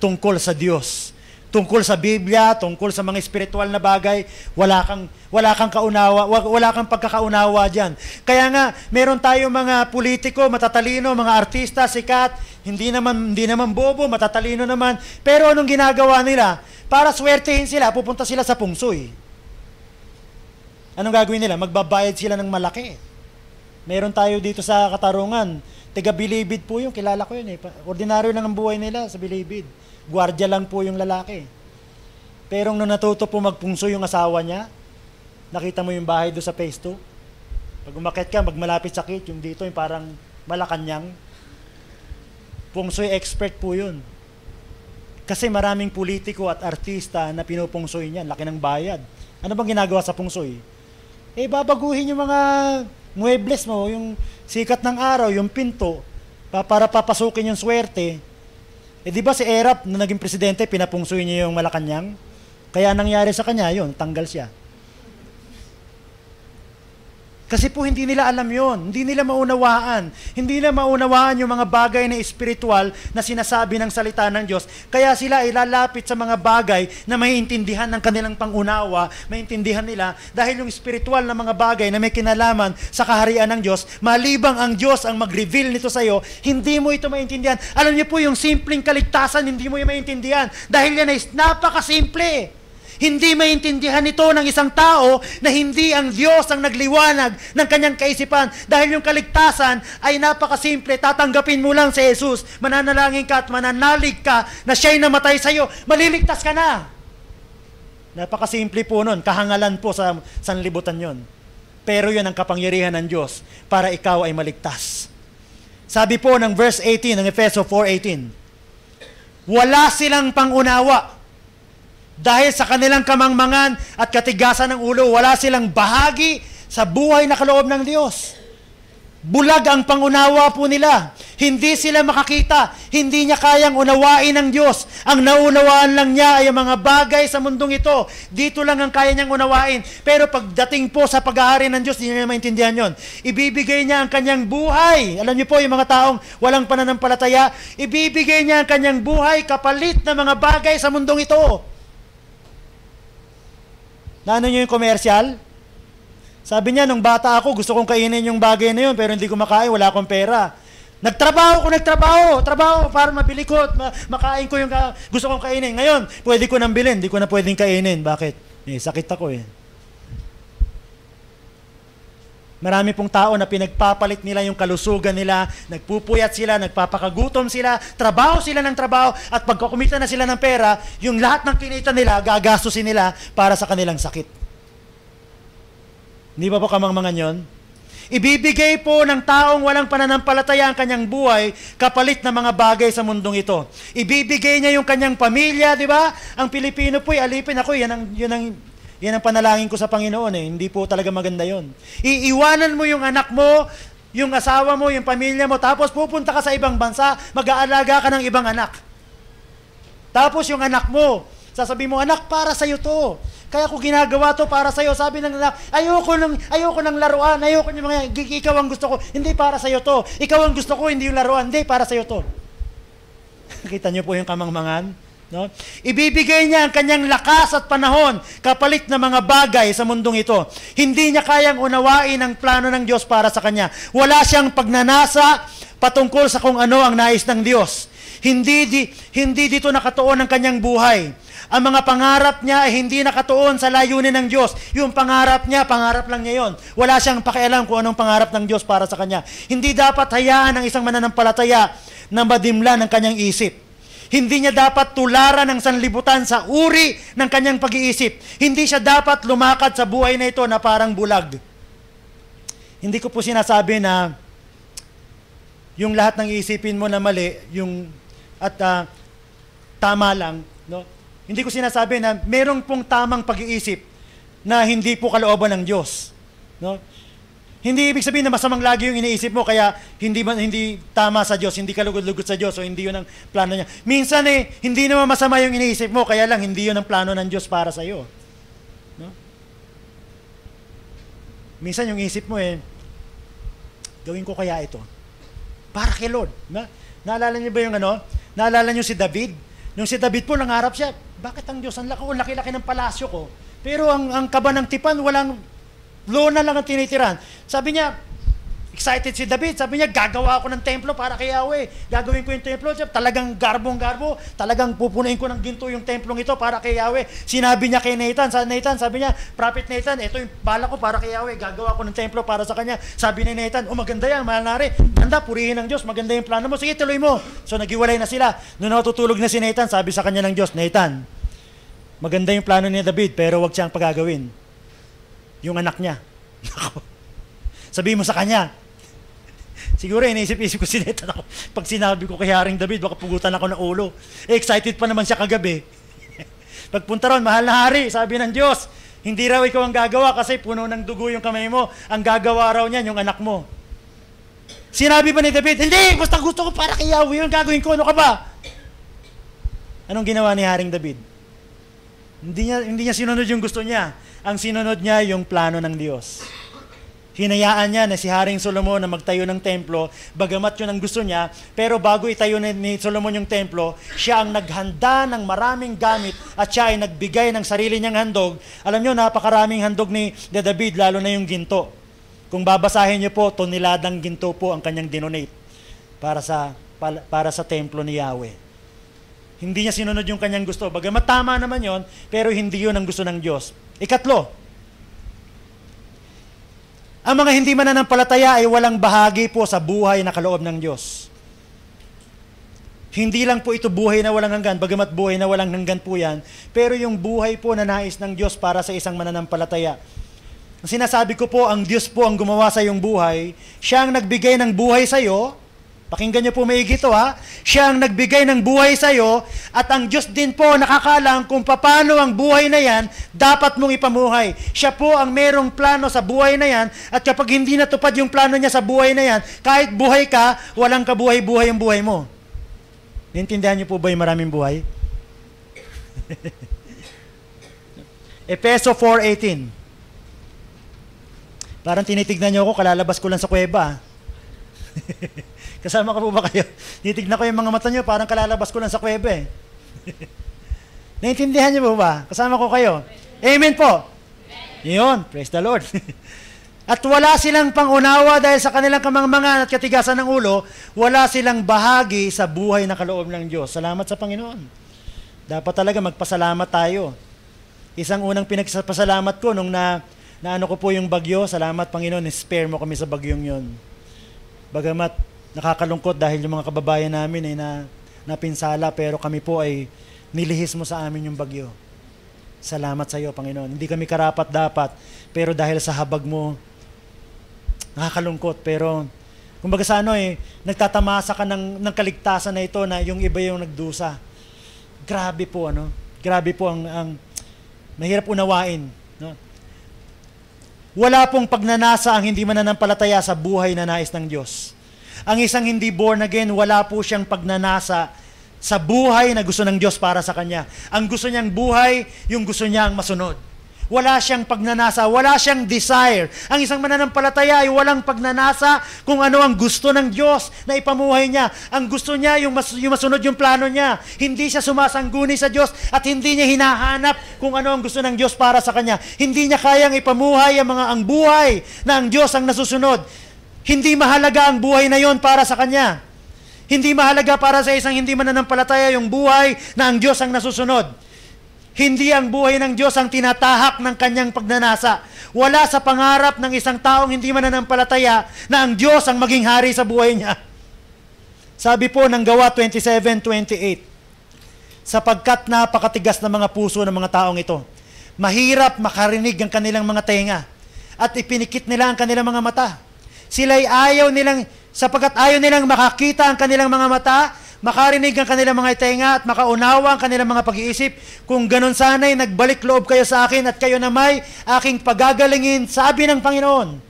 tungkol sa Diyos. Tungkol sa Biblia, tungkol sa mga espiritual na bagay, wala kang kaunawa, wala kang pagkakaunawa diyan. Kaya nga, meron tayong mga politiko, matatalino, mga artista, sikat, hindi naman bobo, matatalino naman. Pero anong ginagawa nila? Para swertehin sila, pupunta sila sa pungsoy. Anong gagawin nila? Magbabayad sila ng malaki. Meron tayo dito sa Katarungan, taga Bilibid po yung, kilala ko yun eh. Ordinaryo lang ang buhay nila sa Bilibid. Guardia lang po yung lalaki. Pero nung natuto po magpungso yung asawa niya, nakita mo yung bahay doon sa phase 2. Pag umakyat ka, magmalapit sakit, yung dito yung parang Malacanang. Pungsoy expert po yun. Kasi maraming politiko at artista na pinupungsoy niyan, laki ng bayad. Ano bang ginagawa sa pungsoy? Babaguhin yung mga muebles mo, yung sikat ng araw, yung pinto, para papasukin yung swerte. Di ba si Erap na naging presidente, pinapungsoy niya yung Malacanang? Kaya nangyari sa kanya, yun, tanggal siya. Kasi po hindi nila alam yon, hindi nila maunawaan. Hindi nila maunawaan yung mga bagay na espiritual na sinasabi ng salita ng Diyos. Kaya sila ay lalapit sa mga bagay na maiintindihan ng kanilang pangunawa, maintindihan nila dahil yung espiritual na mga bagay na may kinalaman sa kaharian ng Diyos, malibang ang Diyos ang mag-reveal nito sa iyo, hindi mo ito maintindihan. Alam niyo po yung simpleng kaligtasan, hindi mo yung maintindihan dahil yan ay napakasimple. Hindi maintindihan ito ng isang tao na hindi ang Diyos ang nagliwanag ng kanyang kaisipan. Dahil yung kaligtasan ay napakasimple. Tatanggapin mo lang si Jesus. Mananalangin ka at mananalig ka na siya'y namatay sa iyo. Maliligtas ka na. Napakasimple po nun. Kahangalan po sa sanlibutan yon. Pero yun ang kapangyarihan ng Diyos para ikaw ay maligtas. Sabi po ng verse 18 ng Efeso 4:18, wala silang pangunawa. Dahil sa kanilang kamangmangan at katigasan ng ulo, wala silang bahagi sa buhay na kaloob ng Diyos. Bulag ang pangunawa po nila. Hindi sila makakita. Hindi niya kayang unawain ng Diyos. Ang naunawaan lang niya ay ang mga bagay sa mundong ito. Dito lang ang kaya niyang unawain. Pero pagdating po sa paghahari ng Diyos, hindi niya maintindihan yon. Ibibigay niya ang kanyang buhay. Alam niyo po, yung mga taong walang pananampalataya, ibibigay niya ang kanyang buhay kapalit na mga bagay sa mundong ito. Naano niyo yung komersyal? Sabi niya, nung bata ako, gusto kong kainin yung bagay na yun, pero hindi ko makain, wala akong pera. Nagtrabaho para mabili ko at makain ko yung gusto kong kainin. Ngayon, pwede ko nang bilhin, hindi ko na pwedeng kainin. Bakit? Sakit ako eh. Marami pong tao na pinagpapalit nila yung kalusugan nila, nagpupuyat sila, nagpapakagutom sila, trabaho sila ng trabaho, at pagkakumita na sila ng pera, yung lahat ng kinita nila, gagastusin nila para sa kanilang sakit. Hindi ba po kamangmangan yon? Ibibigay po ng taong walang pananampalataya ang kanyang buhay kapalit na mga bagay sa mundong ito. Ibibigay niya yung kanyang pamilya, di ba? Ang Pilipino po, alipin ako, yan ang panalangin ko sa Panginoon eh. Hindi po talaga maganda yon. Iiwanan mo yung anak mo, yung asawa mo, yung pamilya mo, tapos pupunta ka sa ibang bansa, mag-aalaga ka ng ibang anak. Tapos yung anak mo, sasabihin mo, anak, para sa'yo to. Kaya ko ginagawa to para sa'yo. Sabi ng anak, ayoko ng laruan, ayoko ng mga, ikaw ang gusto ko, hindi para sa'yo to. Ikaw ang gusto ko, hindi yung laruan, hindi para sa'yo to. Kita niyo po yung kamangmangan? No? Ibibigay niya ang kanyang lakas at panahon kapalit na mga bagay sa mundong ito. Hindi niya kayang unawain ang plano ng Diyos para sa kanya. Wala siyang pagnanasa patungkol sa kung ano ang nais ng Diyos. Hindi dito nakatuon ang kanyang buhay. Ang mga pangarap niya ay hindi nakatuon sa layunin ng Diyos. Yung pangarap niya, pangarap lang niya yon. Wala siyang pakialam kung anong pangarap ng Diyos para sa kanya. Hindi dapat hayaan ng isang mananampalataya na madimla ng kanyang isip. Hindi niya dapat tularan ng sanlibutan sa uri ng kanyang pag-iisip. Hindi siya dapat lumakad sa buhay na ito na parang bulag. Hindi ko po sinasabi na yung lahat ng iisipin mo na mali, tama lang, no? Hindi ko sinasabi na merong pong tamang pag-iisip na hindi po kalooban ng Diyos. No? Hindi ibig sabihin na masamang lagi yung iniisip mo kaya hindi tama sa Diyos, hindi kalugod-lugod sa Diyos o hindi yun ang plano niya. Minsan hindi naman masama yung iniisip mo kaya lang hindi yun ang plano ng Diyos para sa iyo. No? Minsan yung isip mo gawin ko kaya ito. Para kay Lord. Naalala niyo ba yung Naalala niyo si David? Nung si David po nangarap siya, bakit ang Diyos, ang laki-laki ng palasyo ko, pero ang kaba ng tipan, walang lona lang ang tinitiran. Sabi niya, excited si David, sabi niya, gagawa ako ng templo para kay Yahweh. Gagawin ko yung templo, talagang garbong-garbo, talagang pupunuin ko ng ginto yung templong ito para kay Yahweh. Sinabi niya kay Nathan, sabi niya, Prophet Nathan, ito yung bala ko para kay Yahweh, gagawa ko ng templo para sa kanya. Sabi ni Nathan, maganda yan, mahal nari, ganda, purihin ng Diyos, maganda yung plano mo, sige, tuloy mo. So naghiwalay na sila. Noon natutulog na si Nathan, sabi sa kanya ng Diyos, Nathan, maganda yung plano ni David, pero wag siyang pagagawin. Yung anak niya. Sabihin mo sa kanya. Siguro iniisip-isip ko si Nathan ako. Pag sinabi ko kay Haring David, baka pugutan ako ng ulo. Excited pa naman siya kagabi. Pagpunta ron, mahal na hari, sabi ng Diyos, hindi raw ikaw ang gagawa kasi puno ng dugo yung kamay mo. Ang gagawa raw niyan, yung anak mo. Sinabi ba ni David, hindi, basta gusto ko para kay Yahweh, yung gagawin ko, ano ka ba? Anong ginawa ni Haring David? Hindi niya sinunod yung gusto niya. Ang sinunod niya yung plano ng Diyos. Hinayaan niya na si Haring Solomon na magtayo ng templo, bagamat yun ang gusto niya, pero bago itayo ni Solomon yung templo, siya ang naghanda ng maraming gamit at siya ay nagbigay ng sarili niyang handog. Alam niyo, napakaraming handog ni David, lalo na yung ginto. Kung babasahin niyo po, toneladang ginto po ang kanyang dinonate para sa templo ni Yahweh. Hindi niya sinunod yung kanyang gusto. Bagamat tama naman yon, pero hindi yun ang gusto ng Diyos. Ikatlo, ang mga hindi mananampalataya ay walang bahagi po sa buhay na kaloob ng Diyos. Hindi lang po ito buhay na walang hanggan, bagamat buhay na walang hanggan po yan, pero yung buhay po na nais ng Diyos para sa isang mananampalataya. Sinasabi ko po, ang Diyos po ang gumawa sa iyong buhay, siya ang nagbigay ng buhay sa iyo, Pakinggan niyo po maigi ito, ha. Siya ang nagbigay ng buhay sa iyo at ang Diyos din po nakakaalam kung paano ang buhay na yan dapat mong ipamuhay. Siya po ang merong plano sa buhay na yan at kapag hindi natupad yung plano niya sa buhay na yan, kahit buhay ka, walang kabuhay-buhay ang buhay mo. Naintindihan niyo po ba yung maraming buhay? Efeso 4:18. Parang tinitignan niyo ako, kalalabas ko lang sa kuweba. Kasama ka po ba kayo? Titignan ko yung mga mata niyo, parang kalalabas ko lang sa kuweba eh. Naintindihan niyo po ba? Kasama ko kayo. Amen po. Yun, praise the Lord. At wala silang pangunawa dahil sa kanilang kamangmangan at katigasan ng ulo, wala silang bahagi sa buhay na kaloob ng Diyos. Salamat sa Panginoon. Dapat talaga magpasalamat tayo. Isang unang pinagpasalamat ko nung naano ko po yung bagyo, salamat Panginoon, spare mo kami sa bagyong yun. Bagamat nakakalungkot dahil yung mga kababayan namin ay napinsala, pero kami po ay nilihis mo sa amin yung bagyo. Salamat sa iyo, Panginoon. Hindi kami karapat-dapat, pero dahil sa habag mo, nakakalungkot. Pero, kumbaga sa nagtatamasa ka ng kaligtasan na ito na yung iba yung nagdusa. Grabe po, Grabe po ang mahirap unawain. No? Wala pong pagnanasa ang hindi mananampalataya sa buhay na nais ng Diyos. Ang isang hindi born again, wala po siyang pagnanasa sa buhay na gusto ng Diyos para sa kanya. Ang gusto niyang buhay, yung gusto niyang masunod. Wala siyang pagnanasa, wala siyang desire. Ang isang mananampalataya ay walang pagnanasa kung ano ang gusto ng Diyos na ipamuhay niya. Ang gusto niya, yung masunod yung plano niya. Hindi siya sumasangguni sa Diyos at hindi niya hinahanap kung ano ang gusto ng Diyos para sa kanya. Hindi niya kayang ipamuhay ang buhay na ang Diyos ang nasusunod. Hindi mahalaga ang buhay na yon para sa kanya. Hindi mahalaga para sa isang hindi mananampalataya yung buhay na ang Diyos ang nasusunod. Hindi ang buhay ng Diyos ang tinatahak ng kanyang pagnanasa. Wala sa pangarap ng isang taong hindi mananampalataya na ang Diyos ang maging hari sa buhay niya. Sabi po ng Gawa 27:28, sapagkat napakatigas na mga puso ng mga taong ito, mahirap makarinig ang kanilang mga tenga at ipinikit nila ang kanilang mga mata. Sila'y sapagkat ayaw nilang makakita ang kanilang mga mata, makarinig ang kanilang mga tenga at makaunawa ang kanilang mga pag-iisip. Kung ganon sana'y nagbalik loob kayo sa akin at kayo na may aking pagagalingin, sabi ng Panginoon.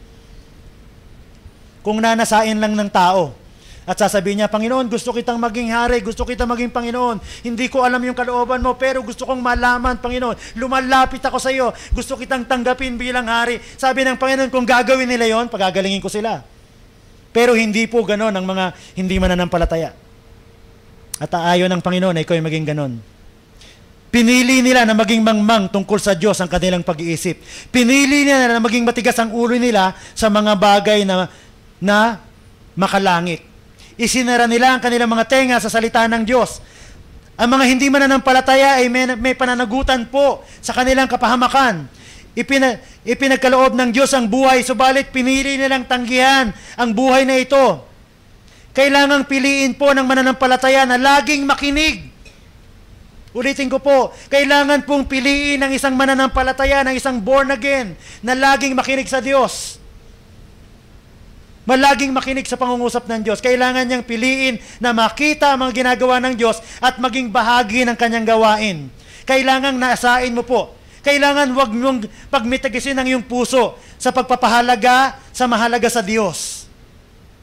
Kung nanasain lang ng tao at sasabihin niya, Panginoon, gusto kitang maging hari, gusto kitang maging Panginoon, hindi ko alam yung kalooban mo, pero gusto kong malaman, Panginoon, lumalapit ako sa iyo, gusto kitang tanggapin bilang hari. Sabi ng Panginoon, kung gagawin nila yon, pagagalingin ko sila. Pero hindi po ganon ang mga hindi mananampalataya. At ayaw ng Panginoon na ikaw ay maging ganon. Pinili nila na maging mangmang tungkol sa Diyos ang kanilang pag-iisip. Pinili nila na maging matigas ang ulo nila sa mga bagay na makalangit. Isinara nila ang kanilang mga tenga sa salita ng Diyos. Ang mga hindi mananampalataya ay may pananagutan po sa kanilang kapahamakan. Ipinagkaloob ng Diyos ang buhay, subalit pinili nilang tanggihan ang buhay na ito. Kailangang piliin po ng mananampalataya na laging makinig. Ulitin ko po, kailangan pong piliin ng isang mananampalataya, ng isang born again, na laging makinig sa Diyos. Malaging makinig sa pangungusap ng Diyos. Kailangan niyang piliin na makita ang mga ginagawa ng Diyos at maging bahagi ng kanyang gawain. Kailangang naasain mo po. Kailangan wag mong pagmitagisin ang iyong puso sa pagpapahalaga sa mahalaga sa Diyos.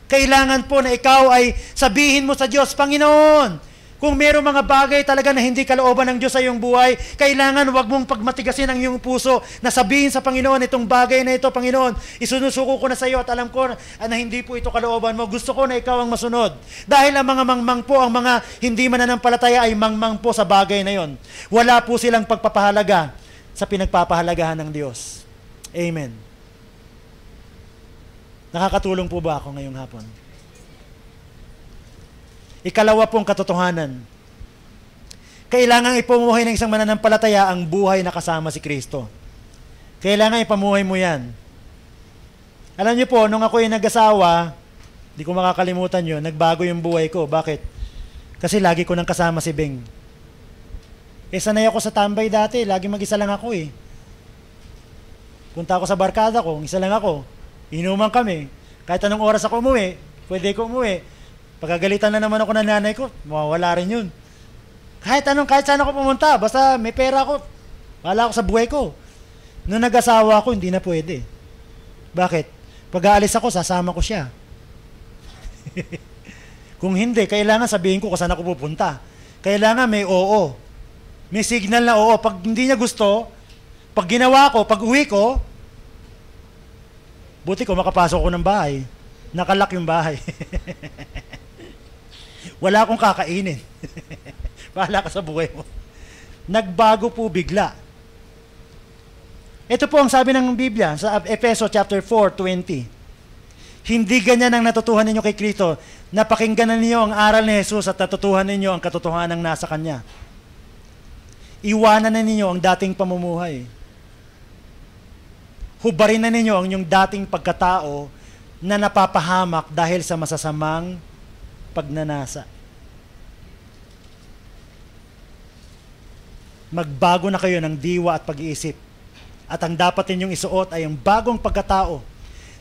Kailangan po na ikaw ay sabihin mo sa Diyos, Panginoon, kung mayroong mga bagay talaga na hindi kalooban ng Diyos sa iyong buhay, kailangan wag mong pagmatigasin ang iyong puso na sabihin sa Panginoon, itong bagay na ito, Panginoon, isinusuko ko na sa iyo at alam ko na hindi po ito kalooban mo. Gusto ko na ikaw ang masunod. Dahil ang mga mangmang po, ang mga hindi mananampalataya ay mangmang po sa bagay na yon. Wala po silang pagpapahalaga sa pinagpapahalagahan ng Diyos. Amen. Nakakatulong po ba ako ngayong hapon? Ikalawa pong katotohanan. Kailangan ipamuhay ng isang mananampalataya ang buhay na kasama si Kristo. Kailangan ipamuhay mo yan. Alam niyo po, nung ako yung nag-asawa, di ko makakalimutan yun, nagbago yung buhay ko. Bakit? Kasi lagi ko nang kasama si Beng. Sanay ako sa tambay dati, lagi mag-isa lang ako eh. Punta ako sa barkada ko, isa lang ako. Inuman kami. Kahit anong oras ako umuwi, pwede ko umuwi. Pagkagalitan na naman ako ng nanay ko, mawawala rin yun. Kahit saan ako pumunta, basta may pera ako, wala ako sa buhay ko. Nung nag-asawa ako, hindi na pwede. Bakit? Pag aalis ako, sasama ko siya. Kung hindi, kailangan sabihin ko kung saan ako pupunta. Kailangan may oo. May signal na oo. Pag hindi niya gusto, pag ginawa ko, pag uwi ko, buti ko makapasok ko ng bahay. Nakalak yung bahay. Wala akong kakainin. Bahala ka sa buhay mo. Nagbago po bigla. Ito po ang sabi ng Biblia sa Efeso chapter 4:20. Hindi ganyan ang natutuhan ninyo kay Kristo. Napakinggan ninyo ang aral ni Jesus at natutuhan ninyo ang katotohanan nasa Kanya. Iwanan na ninyo ang dating pamumuhay. Hubarin na ninyo ang inyong dating pagkatao na napapahamak dahil sa masasamang pagnanasa. Magbago na kayo ng diwa at pag-iisip. At ang dapat ninyong isuot ay ang bagong pagkatao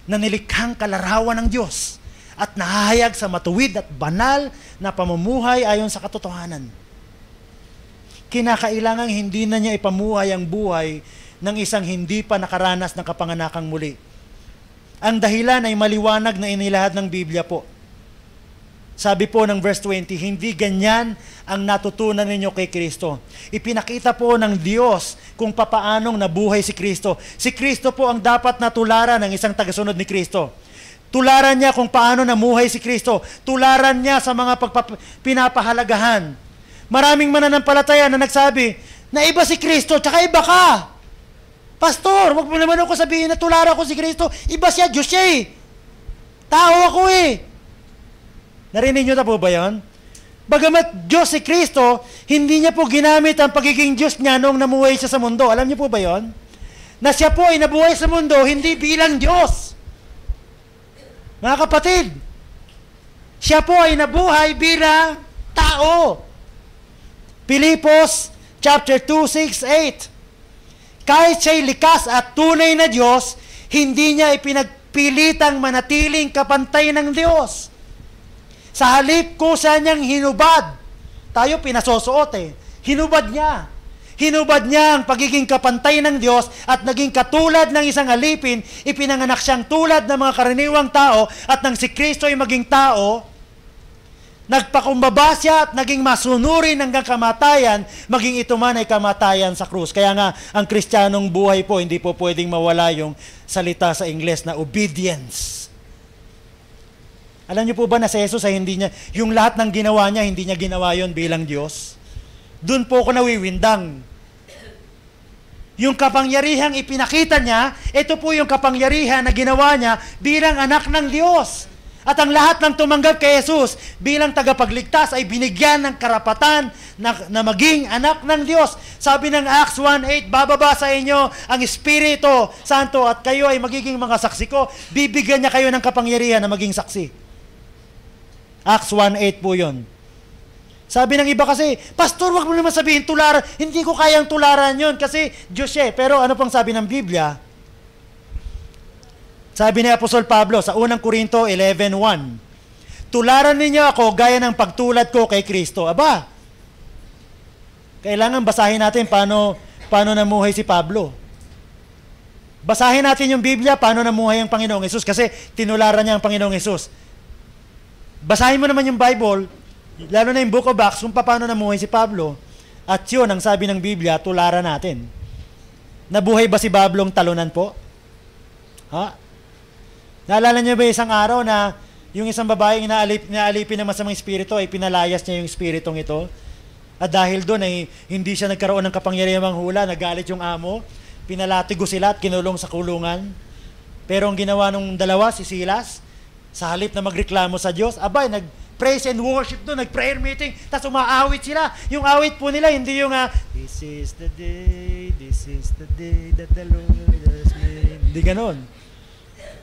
na nilikhang kalarawan ng Diyos at nahahayag sa matuwid at banal na pamumuhay ayon sa katotohanan. Kinakailangang hindi na niya ipamuhay ang buhay ng isang hindi pa nakaranas ng kapanganakang muli. Ang dahilan ay maliwanag na inilahad ng Biblia po. Sabi po ng verse 20, hindi ganyan ang natutunan ninyo kay Kristo. Ipinakita po ng Diyos kung papaanong nabuhay si Kristo. Si Kristo po ang dapat natularan ng isang tagasunod ni Kristo. Tularan niya kung paano namuhay si Kristo. Tularan niya sa mga pinapahalagahan. Maraming mananampalataya na nagsabi, na iba si Kristo, tsaka iba ka. Pastor, wag mo naman ako sabihin na tularan ko si Kristo. Iba siya, Diyos siya eh. Tao ako eh. Narinig nyo na po ba yun? Bagamat Diyos si Kristo, hindi niya po ginamit ang pagiging Diyos niya noong namuhay siya sa mundo. Alam niyo po ba yun? Na siya po ay nabuhay sa mundo, hindi bilang Diyos. Mga kapatid, siya po ay nabuhay bilang tao. Pilipos chapter 2:6-8. Kahit siya'y likas at tunay na Diyos, hindi niya ipinagpilitang manatiling kapantay ng Diyos. Sa halip kusa niyang hinubad. Tayo pinasosuot eh. Hinubad niya. Hinubad niya ang pagiging kapantay ng Diyos at naging katulad ng isang alipin, ipinanganak siyang tulad ng mga karaniwang tao at nang si Kristo ay maging tao, nagpakumbaba siya at naging masunurin hanggang kamatayan, maging ito man ay kamatayan sa krus. Kaya nga, ang Kristiyanong buhay po, hindi po pwedeng mawala yung salita sa Ingles na obedience. Alam niyo po ba na si Jesus ay hindi niya, yung lahat ng ginawa niya, hindi niya ginawa yon bilang Diyos? Doon po ako nawiwindang. Yung kapangyarihang ipinakita niya, ito po yung kapangyarihan na ginawa niya bilang anak ng Diyos. At ang lahat ng tumanggap kay Jesus bilang tagapagligtas ay binigyan ng karapatan na maging anak ng Diyos. Sabi ng Acts 1:8, bababa sa inyo ang Espiritu Santo at kayo ay magiging mga saksi ko. Bibigyan niya kayo ng kapangyarihan na maging saksi. Acts 1:8 po yun. Sabi ng iba kasi, Pastor, wag mo naman sabihin tularan. Hindi ko kayang tularan yun kasi Diyos siya. Pero ano pang sabi ng Biblia? Sabi ni Apostol Pablo sa unang Korinto 11:1, tularan ninyo ako gaya ng pagtulad ko kay Kristo. Aba, kailangan basahin natin paano namuhay si Pablo. Basahin natin yung Biblia, paano namuhay ang Panginoong Hesus kasi tinularan niya ang Panginoong Hesus. Basahin mo naman yung Bible, lalo na yung Book of Acts, kung paano namuhay si Pablo. At yun, ang sabi ng Biblia, tularan natin. Nabuhay ba si Pablong talunan po? Ha? Naalala niyo ba isang araw na yung isang babaeng inaalipin ng masamang espiritu ay pinalayas niya yung espiritong ito? At dahil doon ay hindi siya nagkaroon ng kapangyarihang hula, nagalit yung amo, pinalatigo sila at kinulong sa kulungan. Pero ang ginawa nung dalawa, si Silas, sa halip na magreklamo sa Diyos, abay, nag-praise and worship doon, nag-prayer meeting, tapos umaawit sila. Yung awit po nila, hindi yung, this is the day that the Lord has made. Hindi ganon.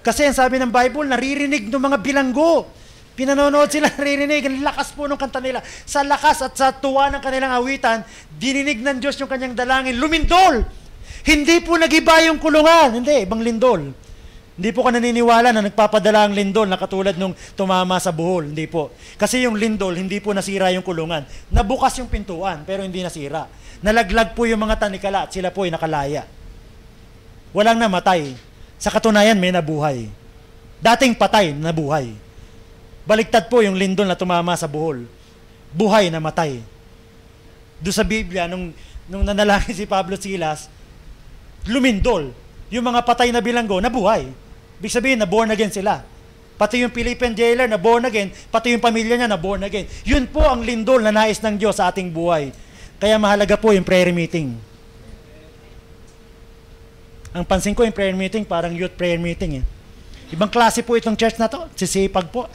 Kasi ang sabi ng Bible, naririnig ng mga bilanggo. Pinanonood sila, naririnig. Ang lakas po ng kanta nila. Sa lakas at sa tuwa ng kanilang awitan, dininig ng Diyos yung kanyang dalangin, lumindol. Hindi po nagiba yung kulungan. Hindi, ibang lindol. Hindi po ka naniniwala na nagpapadala ang lindol na katulad nung tumama sa buhol. Hindi po. Kasi yung lindol, hindi po nasira yung kulungan. Nabukas yung pintuan, pero hindi nasira. Nalaglag po yung mga tanikala at sila po ay nakalaya. Walang namatay. Sa katunayan, may nabuhay. Dating patay, nabuhay. Baliktad po yung lindol na tumama sa buhol. Buhay na matay. Doon sa Biblia, nung nanalangin si Pablo Silas, lumindol. Yung mga patay na bilanggo, nabuhay. Ibig sabihin, na born again sila. Pati yung Philippine jailer na born again, pati yung pamilya niya na born again. Yun po ang lindol na nais ng Diyos sa ating buhay. Kaya mahalaga po yung prayer meeting. Ang pansin ko yung prayer meeting, parang youth prayer meeting. Ibang klase po itong church na to. Sisipag po.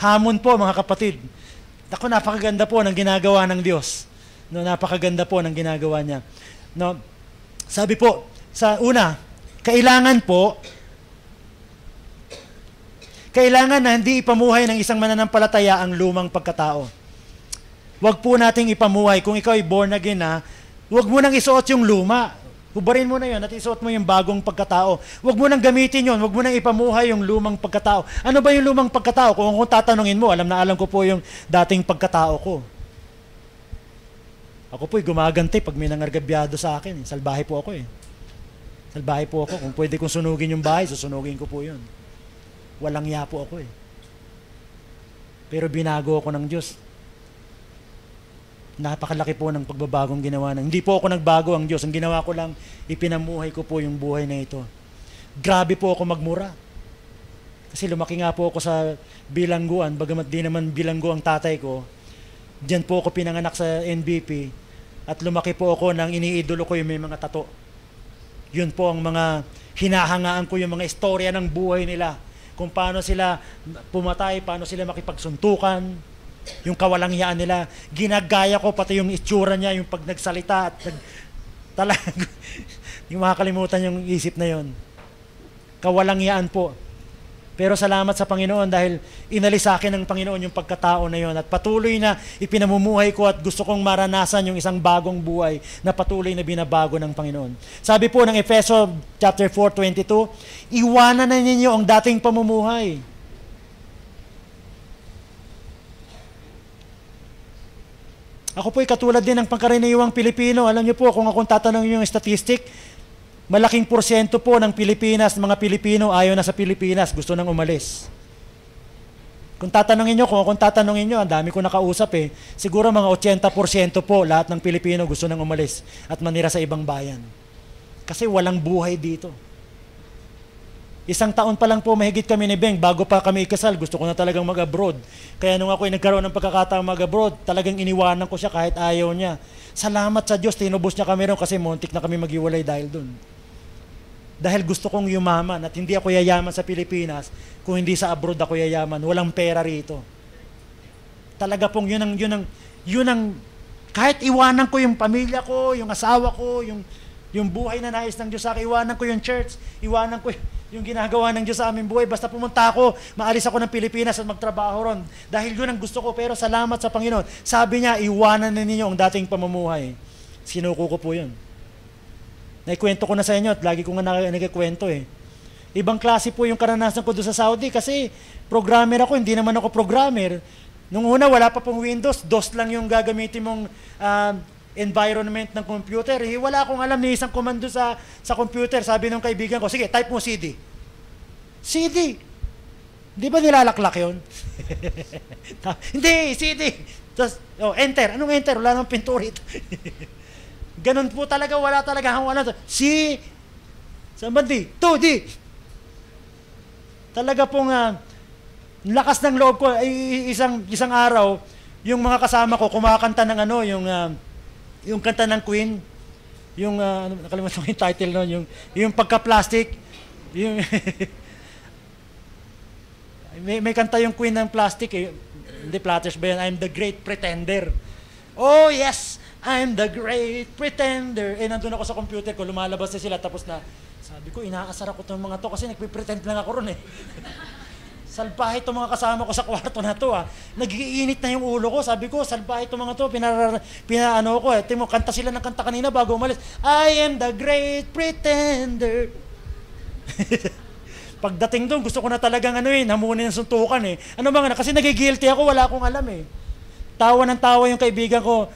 Hamon po, mga kapatid. Ako, napakaganda po ng ginagawa ng Diyos. No, napakaganda po ng ginagawa niya. No, sabi po, sa una, kailangan na hindi ipamuhay ng isang mananampalataya ang lumang pagkatao. Huwag po nating ipamuhay. Kung ikaw ay born again na, huwag mo nang isuot yung luma. Hubarin mo na yun at isuot mo yung bagong pagkatao. Huwag mo nang gamitin yun. Huwag mo nang ipamuhay yung lumang pagkatao. Ano ba yung lumang pagkatao? Kung tatanungin mo, alam ko po yung dating pagkatao ko. Ako po'y gumaganti pag may nangargabyado sa akin. Salbahe po ako eh. Salbahe po ako. Kung pwede kong sunugin yung bahay, susunugin ko po yun. Walang ya po ako eh. Pero binago ako ng Diyos. Napakalaki po ng pagbabagong ginawa ng. Hindi po ako nagbago ang Diyos. Ang ginawa ko lang, ipinamuhay ko po yung buhay na ito. Grabe po ako magmura. Kasi lumaki nga po ako sa bilangguan, bagamat di naman bilanggo ang tatay ko. Diyan po ako pinanganak sa NBP at lumaki po ako nang iniidolo ko yung may mga tato. Yun po ang mga hinahangaan ko, yung mga istorya ng buhay nila. Kung paano sila pumatay, paano sila makipagsuntukan, yung kawalangyaan nila. Ginagaya ko pati yung itsura niya, yung pag nagsalita at talagang yung makakalimutan yung isip na yon. Kawalangyaan po. Pero salamat sa Panginoon dahil inalis sa akin ng Panginoon yung pagkatao na yon at patuloy na ipinamumuhay ko at gusto kong maranasan yung isang bagong buhay na patuloy na binabago ng Panginoon. Sabi po ng Efeso chapter 4:22, iwanan na ninyo ang dating pamumuhay. Ako po'y katulad din ng pangkaraniwang Pilipino. Alam niyo po, kung akong tatanungin yung statistic, malaking porsyento po ng Pilipinas, mga Pilipino ayaw na sa Pilipinas, gusto nang umalis. Kung tatanungin nyo, ang dami ko nakausap eh, siguro mga 80% po lahat ng Pilipino gusto nang umalis at manira sa ibang bayan. Kasi walang buhay dito. Isang taon pa lang po mahigit kami ni Beng, bago pa kami ikasal, gusto ko na talagang mag-abroad. Kaya nung ako ay nagkaroon ng pagkakataong mag-abroad, talagang iniwanan ko siya kahit ayaw niya. Salamat sa Diyos, tinubos niya kami ron kasi muntik na kami maghiwalay dahil dun. Dahil gusto kong yumaman at hindi ako yayaman sa Pilipinas, kung hindi sa abroad ako yayaman, walang pera rito. Talaga pong yun ang, kahit iwanan ko yung pamilya ko, yung asawa ko, yung buhay na nais ng Diyos sa akin, iwanan ko yung church, iwanan ko yung ginagawa ng Diyos sa aming buhay. Basta pumunta ako, maalis ako ng Pilipinas at magtrabaho ron. Dahil yun ang gusto ko, pero salamat sa Panginoon. Sabi niya, iwanan na ninyo ang dating pamumuhay. Sinuko ko po yun. Naikwento ko na sa inyo at lagi ko nga nagkikwento eh. Ibang klase po yung karanasan ko doon sa Saudi kasi programmer ako, hindi naman ako programmer. Nung una, wala pa pong Windows, DOS lang yung gagamitin mong environment ng computer. Wala akong alam ni isang komando sa computer. Sabi ng kaibigan ko, sige, type mo CD. CD! Di ba nilalaklak yun? Hindi, CD! Tapos, enter. Anong enter? Wala nang pintura ito. Ganun po talaga, wala talaga hang wala. C, somebody, 2D. Talaga pong lakas ng loob ko. Isang araw, yung mga kasama ko kumakanta ng yung kanta ng Queen, yung nakalimutan ko yung title noon, yung pagka-plastic, yung may kanta yung Queen ng plastic eh. Hindi Platters ba yan? I'm the Great Pretender. Oh yes, I'm the Great Pretender. Eh nandun ako sa computer ko, lumalabas na sila, tapos na sabi ko, inaasar ako itong mga to kasi nagpipretend lang ako ron eh. Salbahe itong mga kasama ko sa kwarto na to ah. Nag-iinit na yung ulo ko. Sabi ko, salbahe itong mga to. Pinaano ko eh. Timo, kanta sila ng kanta kanina bago umalis. I am the Great Pretender. Pagdating doon, gusto ko na talagang hamunin ng suntukan eh. Ano bang, kasi nagigilty ako, wala akong alam eh. Tawa ng tawa yung kaibigan ko.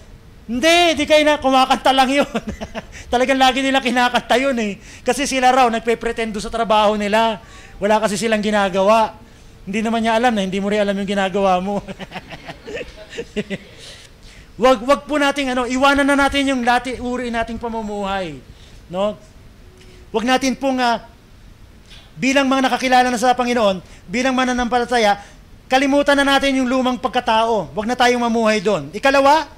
Hindi kayo na, kumakanta lang yun. Talagang lagi nila kinakanta yun eh. Kasi sila raw, nagpe-pretend sa trabaho nila. Wala kasi silang ginagawa. Hindi naman niya alam na hindi mo rin alam yung ginagawa mo. wag po nating iwanan na natin yung uri nating pamumuhay. No? Wag natin pong bilang mga nakakilala na sa Panginoon, bilang mananampalataya, kalimutan na natin yung lumang pagkatao. Wag na tayong mamuhay doon. Ikalawa,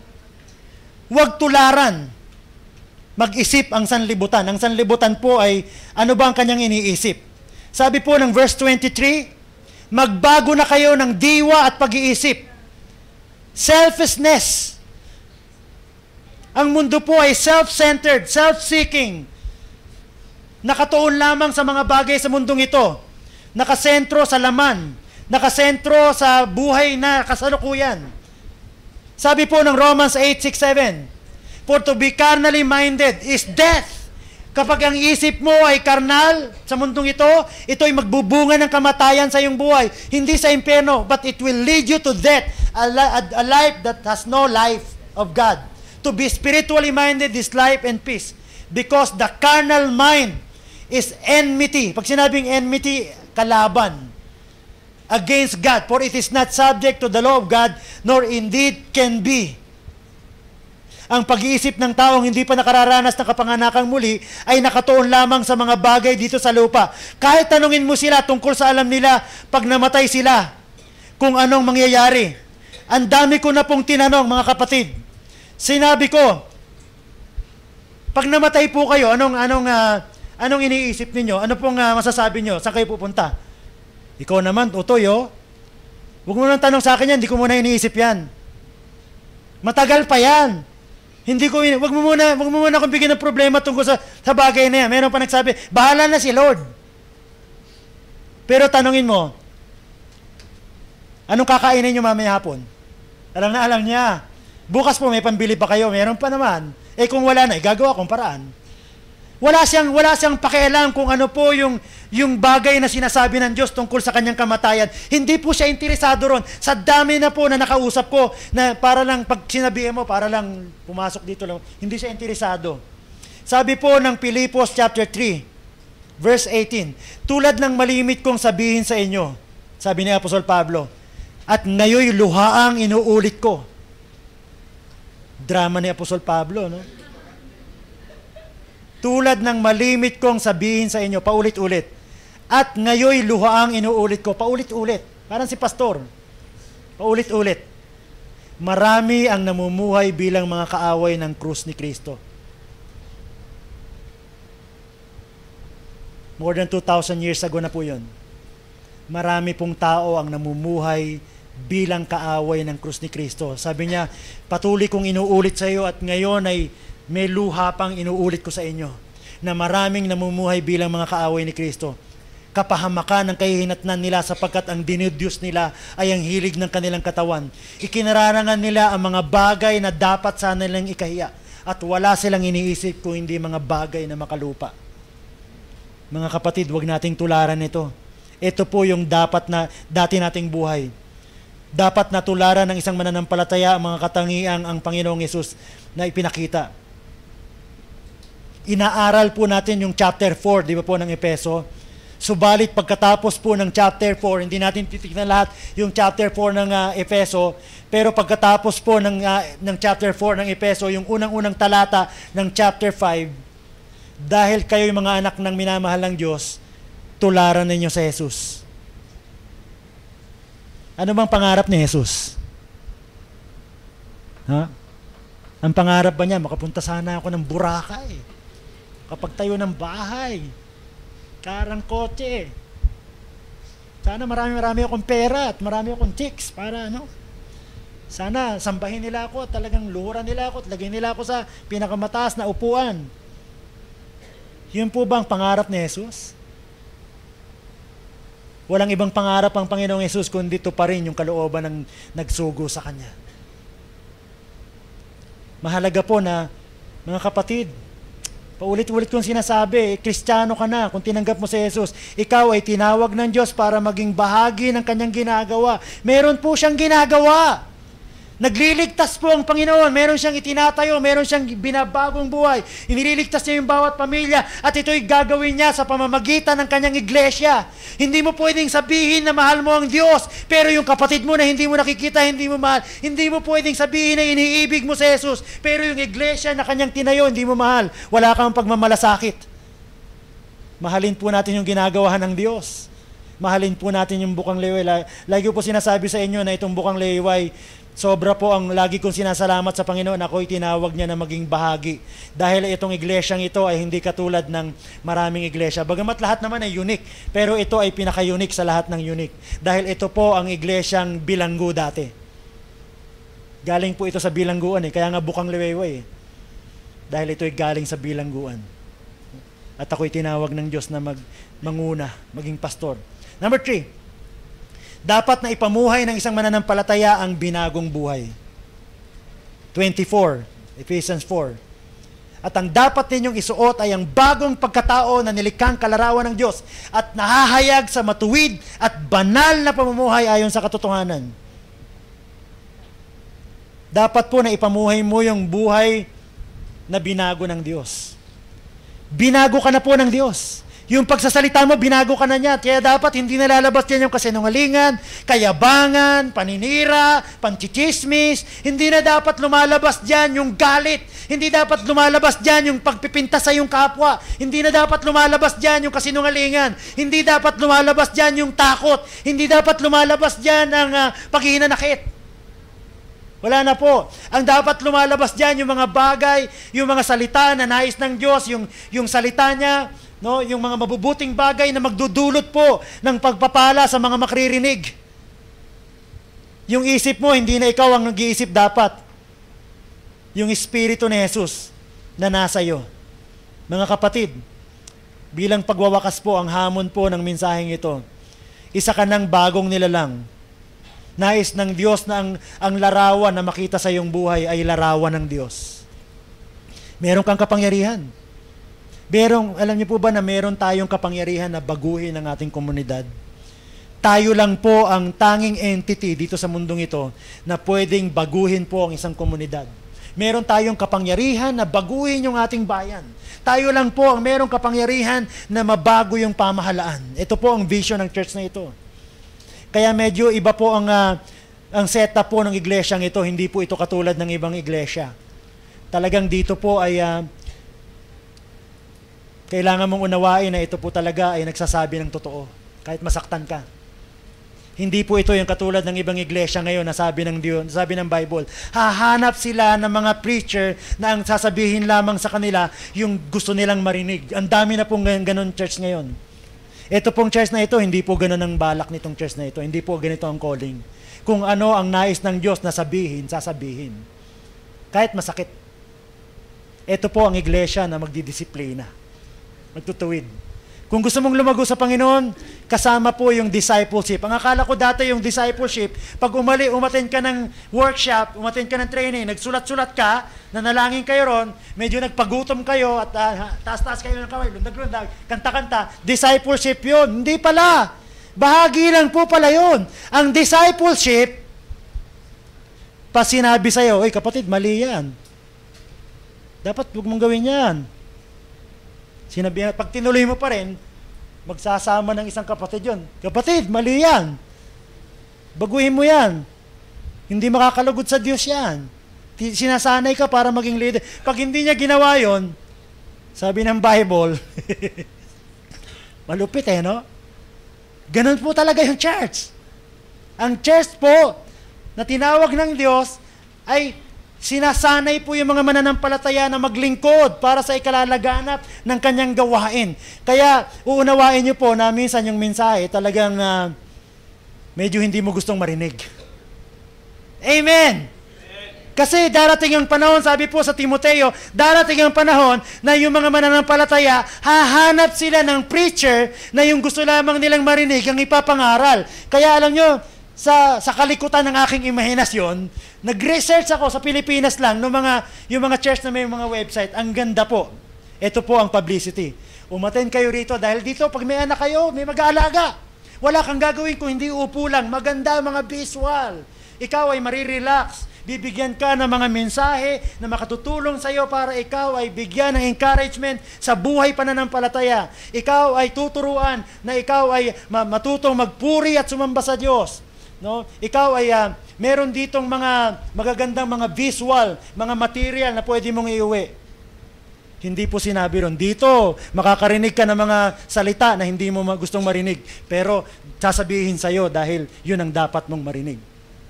wag tularan. Mag-isip ang sanlibutan. Ang sanlibutan po ay ano ba ang kanyang iniisip? Sabi po ng verse 23, magbago na kayo ng diwa at pag-iisip. Selfishness. Ang mundo po ay self-centered, self-seeking. Nakatuon lamang sa mga bagay sa mundong ito. Nakasentro sa laman. Nakasentro sa buhay na kasalukuyan. Sabi po ng Romans 8:6-7, for to be carnally minded is death. Kapag ang isip mo ay karnal sa mundong ito ay magbubunga ng kamatayan sa iyong buhay. Hindi sa impyerno, but it will lead you to death. A life that has no life of God. To be spiritually minded is life and peace. Because the carnal mind is enmity. Pag sinabing enmity, kalaban. Against God. For it is not subject to the law of God, nor indeed can be. Ang pag-iisip ng taong hindi pa nakararanas ng kapanganakang muli ay nakatuon lamang sa mga bagay dito sa lupa. Kahit tanungin mo sila tungkol sa alam nila pag namatay sila, kung anong mangyayari. Ang dami ko na pong tinanong, mga kapatid. Sinabi ko, pag namatay po kayo, anong iniisip ninyo? Ano pong masasabi nyo? Saan kayo pupunta? Ikaw naman, Utoy, huwag mo nang tanong sa akin yan, hindi ko muna iniisip yan. Matagal pa yan. Wag mo muna akong bigyan ng problema tungkol sa bagay na yan. Meron pa nagsabi, bahala na si Lord. Pero tanungin mo, anong kakainin nyo mamaya hapon? Alam na alam niya. Bukas po may pambili pa kayo, meron pa naman. Kung wala na, gagawa akong paraan. Wala siyang pakialam kung ano po yung bagay na sinasabi ng Diyos tungkol sa kanyang kamatayan. Hindi po siya interesado ron. Sa dami na po na nakausap ko, na para lang, pag sinabihin mo, para lang pumasok dito lang, hindi siya interesado. Sabi po ng Pilipos chapter 3, verse 18, tulad ng malimit kong sabihin sa inyo, sabi ni Apostol Pablo, at ngayoy luhaang inuulit ko. Drama ni Apostol Pablo, no? Tulad ng malimit kong sabihin sa inyo, paulit-ulit. At ngayoy luhaang inuulit ko, paulit-ulit. Parang si pastor. Paulit-ulit. Marami ang namumuhay bilang mga kaaway ng krus ni Kristo. More than 2,000 years ago na po yun. Marami pong tao ang namumuhay bilang kaaway ng krus ni Kristo. Sabi niya, patuloy kong inuulit sa iyo at ngayon ay may luha pang inuulit ko sa inyo na maraming namumuhay bilang mga kaaway ni Kristo. Kapahamakan ng kahihinatnan nila sapagkat ang dinidyos nila ay ang hilig ng kanilang katawan. Ikinararangan nila ang mga bagay na dapat sana nilang ikahiya at wala silang iniisip kung hindi mga bagay na makalupa. Mga kapatid, huwag nating tularan ito. Ito po yung dapat na dati nating buhay. Dapat na tularan ng isang mananampalataya ang mga katangiang ang Panginoong Yesus na ipinakita. Inaaral po natin yung chapter 4, di ba po, ng Efeso. Subalit pagkatapos po ng chapter 4, hindi natin titignan lahat yung chapter 4 ng Efeso, pero pagkatapos po ng chapter 4 ng Efeso, yung unang-unang talata ng chapter 5, dahil kayo yung mga anak ng minamahal ng Diyos, tularan ninyo sa Jesus. Ano bang pangarap ni Jesus? Ha? Ang pangarap ba niya, makapunta sana ako ng Boracay, kapag tayo ng bahay, karang kotse. Sana marami akong pera at marami akong chicks para sana sambahin nila ako at talagang luhuran nila ako at lagay nila ako sa pinakamataas na upuan. Yun po bang pangarap ni Jesus? Walang ibang pangarap ang Panginoong Jesus kundi ito pa rin yung kalooban ng nagsugo sa Kanya. Mahalaga po na, mga kapatid, Paulit-ulit kong sinasabi, Kristiyano ka na kung tinanggap mo si Jesus. Ikaw ay tinawag ng Diyos para maging bahagi ng kanyang ginagawa. Meron po siyang ginagawa. Nagliligtas po ang Panginoon. Meron siyang itinatayo, meron siyang binabagong buhay. Iniligtas niya yung bawat pamilya at ito'y gagawin niya sa pamamagitan ng kanyang iglesia. Hindi mo pwedeng sabihin na mahal mo ang Diyos, pero yung kapatid mo na hindi mo nakikita, hindi mo mahal. Hindi mo pwedeng sabihin na iniibig mo si Jesus, pero yung iglesia na kanyang tinayo, hindi mo mahal. Wala kang pagmamalasakit. Mahalin po natin yung ginagawa ng Diyos. Mahalin po natin yung bukang liwayway. Lagi po sinasabi sa inyo na itong bukang liwayway, sobra po ang lagi kong sinasalamat sa Panginoon. Ako'y tinawag niya na maging bahagi. Dahil itong iglesyang ito ay hindi katulad ng maraming iglesia. Bagamat lahat naman ay unique, pero ito ay pinaka-unique sa lahat ng unique. Dahil ito po ang iglesyang bilanggo dati. Galing po ito sa bilangguan kaya nga bukang liwayway Dahil ito ay galing sa bilangguan. At ako'y tinawag ng Diyos na manguna, maging pastor. Number 3, dapat na ipamuhay ng isang mananampalataya ang binagong buhay. 24, Ephesians 4. At ang dapat ninyong isuot ay ang bagong pagkatao na nilikhang kalarawan ng Diyos at nahahayag sa matuwid at banal na pamumuhay ayon sa katotohanan. Dapat po na ipamuhay mo yung buhay na binago ng Diyos. Binago ka na po ng Diyos. Yung pagsasalita mo, binago ka na niya. Kaya dapat hindi nalalabas yan yung kasinungalingan, kayabangan, paninira, panchichismis. Hindi na dapat lumalabas dyan yung galit. Hindi dapat lumalabas dyan yung pagpipinta sa yung kapwa. Hindi na dapat lumalabas dyan yung kasinungalingan. Hindi dapat lumalabas dyan yung takot. Hindi dapat lumalabas dyan ang paghihinanakit. Wala na po. Ang dapat lumalabas dyan yung mga bagay, yung mga salita na nais ng Diyos, yung salita niya, no, yung mga mabubuting bagay na magdudulot po ng pagpapala sa mga makririnig. Yung isip mo, hindi na ikaw ang nag-iisip dapat. Yung Espiritu ni Jesus na nasa iyo. Mga kapatid, bilang pagwawakas po ang hamon po ng mensaheng ito, isa ka ng bagong nilalang. Nais ng Diyos na ang larawan na makita sa iyong buhay ay larawan ng Diyos. Meron kang kapangyarihan. Alam niyo po ba na meron tayong kapangyarihan na baguhin ang ating komunidad? Tayo lang po ang tanging entity dito sa mundong ito na pwedeng baguhin po ang isang komunidad. Meron tayong kapangyarihan na baguhin yung ating bayan. Tayo lang po ang merong kapangyarihan na mabago yung pamahalaan. Ito po ang vision ng church na ito. Kaya medyo iba po ang setup po ng iglesyang ito. Hindi po ito katulad ng ibang iglesia. Talagang dito po ay kailangan mong unawain na ito po talaga ay nagsasabi ng totoo. Kahit masaktan ka. Hindi po ito yung katulad ng ibang iglesia ngayon na sabi ng Diyos, sabi ng Bible. Hahanap sila ng mga preacher na ang sasabihin lamang sa kanila yung gusto nilang marinig. Ang dami na pong ganun church ngayon. Ito pong church na ito, hindi po ganun ang balak nitong church na ito. Hindi po ganito ang calling. Kung ano ang nais ng Diyos na sabihin, sasabihin. Kahit masakit. Ito po ang iglesia na magdidisiplina. Magtutuwid. Kung gusto mong lumago sa Panginoon, kasama po yung discipleship. Ang akala ko dati yung discipleship, pag umattend ka ng workshop, umattend ka ng training, nagsulat-sulat ka, nanalangin kayo ron, medyo nagpagutom kayo at taas-taas kayo ng kamay, lundag-lundag, kanta-kanta, discipleship yun. Hindi pala. Bahagi lang po pala yun. Ang discipleship, pa sinabi sa'yo, oy kapatid, mali yan. Dapat huwag mong gawin yan. Sinabi, pag tinuloy mo pa rin, magsasama ng isang kapatid yun. Kapatid, mali yan. Baguhin mo yan. Hindi makakalugod sa Diyos yan. Sinasanay ka para maging leader. Pag hindi niya ginawa yon, sabi ng Bible, malupit no? Ganun po talaga yung church. Ang church po, na tinawag ng Diyos, ay sinasanay po yung mga mananampalataya na maglingkod para sa ikalalaganap ng kanyang gawain. Kaya uunawain niyo po na minsan yung mensahe talagang medyo hindi mo gustong marinig. Amen! Kasi darating ang panahon, sabi po sa Timoteo, darating ang panahon na yung mga mananampalataya, hahanap sila ng preacher na yung gusto lamang nilang marinig ang ipapangaral. Kaya alam nyo, sa kalikutan ng aking imahinasyon, nag-research ako sa Pilipinas lang yung mga church na may mga website. Ang ganda po. Ito po ang publicity. Umaten kayo rito dahil dito pag may anak kayo, may mag-aalaga. Wala kang gagawin kung hindi upo lang. Maganda ang mga visual. Ikaw ay marirelax. Bibigyan ka ng mga mensahe na makatutulong sa iyo para ikaw ay bigyan ng encouragement sa buhay pananampalataya. Ikaw ay tuturuan na ikaw ay matutong magpuri at sumamba sa Diyos. No? Ikaw ay meron ditong mga magagandang mga visual, mga material na pwede mong iuwi. Hindi po sinabi ron. Dito, makakarinig ka ng mga salita na hindi mo gustong marinig. Pero sasabihin sa iyo dahil yun ang dapat mong marinig.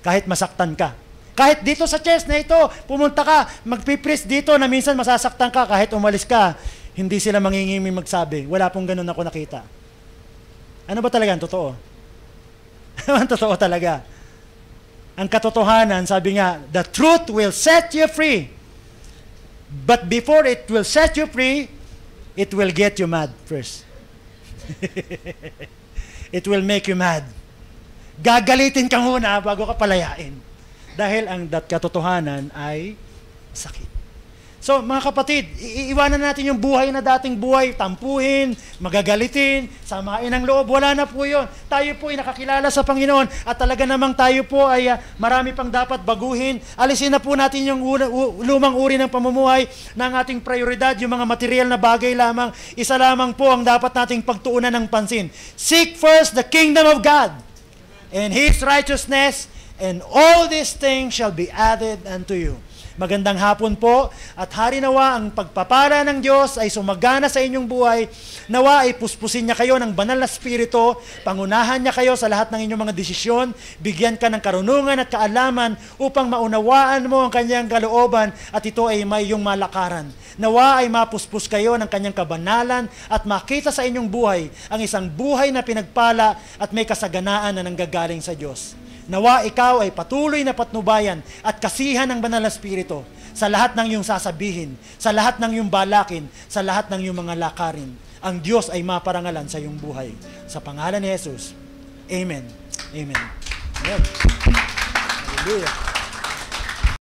Kahit masaktan ka. Kahit dito sa church na ito, pumunta ka, magpipreach dito na minsan masasaktan ka, kahit umalis ka, hindi sila mangingimi magsabi. Wala pong ganun ako nakita. Ano ba talaga ang totoo? Ang totoo talaga. Ang katotohanan, sabi nga, the truth will set you free. But before it will set you free, it will get you mad first. It will make you mad. Gagalitin ka muna bago ka palayain. Dahil ang katotohanan ay sakit. So, mga kapatid, iiwanan natin yung buhay na dating buhay, tampuhin, magagalitin, samain ang loob. Wala na po yun. Tayo po ay nakakilala sa Panginoon at talaga namang tayo po ay marami pang dapat baguhin. Alisin na po natin yung lumang uri ng pamumuhay ng ating prioridad, yung mga material na bagay lamang. Isa lamang po ang dapat nating pagtuunan ng pansin. Seek first the kingdom of God and His righteousness, and all these things shall be added unto you. Magandang hapon po at hari nawa ang pagpapala ng Diyos ay sumagana sa inyong buhay. Nawa ay puspusin niya kayo ng banal na spirito, pangunahan niya kayo sa lahat ng inyong mga desisyon, bigyan ka ng karunungan at kaalaman upang maunawaan mo ang kanyang kalooban at ito ay may iyong malakaran. Nawa ay mapuspos kayo ng kanyang kabanalan at makita sa inyong buhay ang isang buhay na pinagpala at may kasaganaan na nanggagaling sa Diyos. Nawa ikaw ay patuloy na patnubayan at kasihan ng banal na spirito sa lahat ng iyong sasabihin, sa lahat ng iyong balakin, sa lahat ng iyong mga lakarin. Ang Diyos ay maparangalan sa iyong buhay. Sa pangalan ni Jesus. Amen. Amen. Amen. Hallelujah.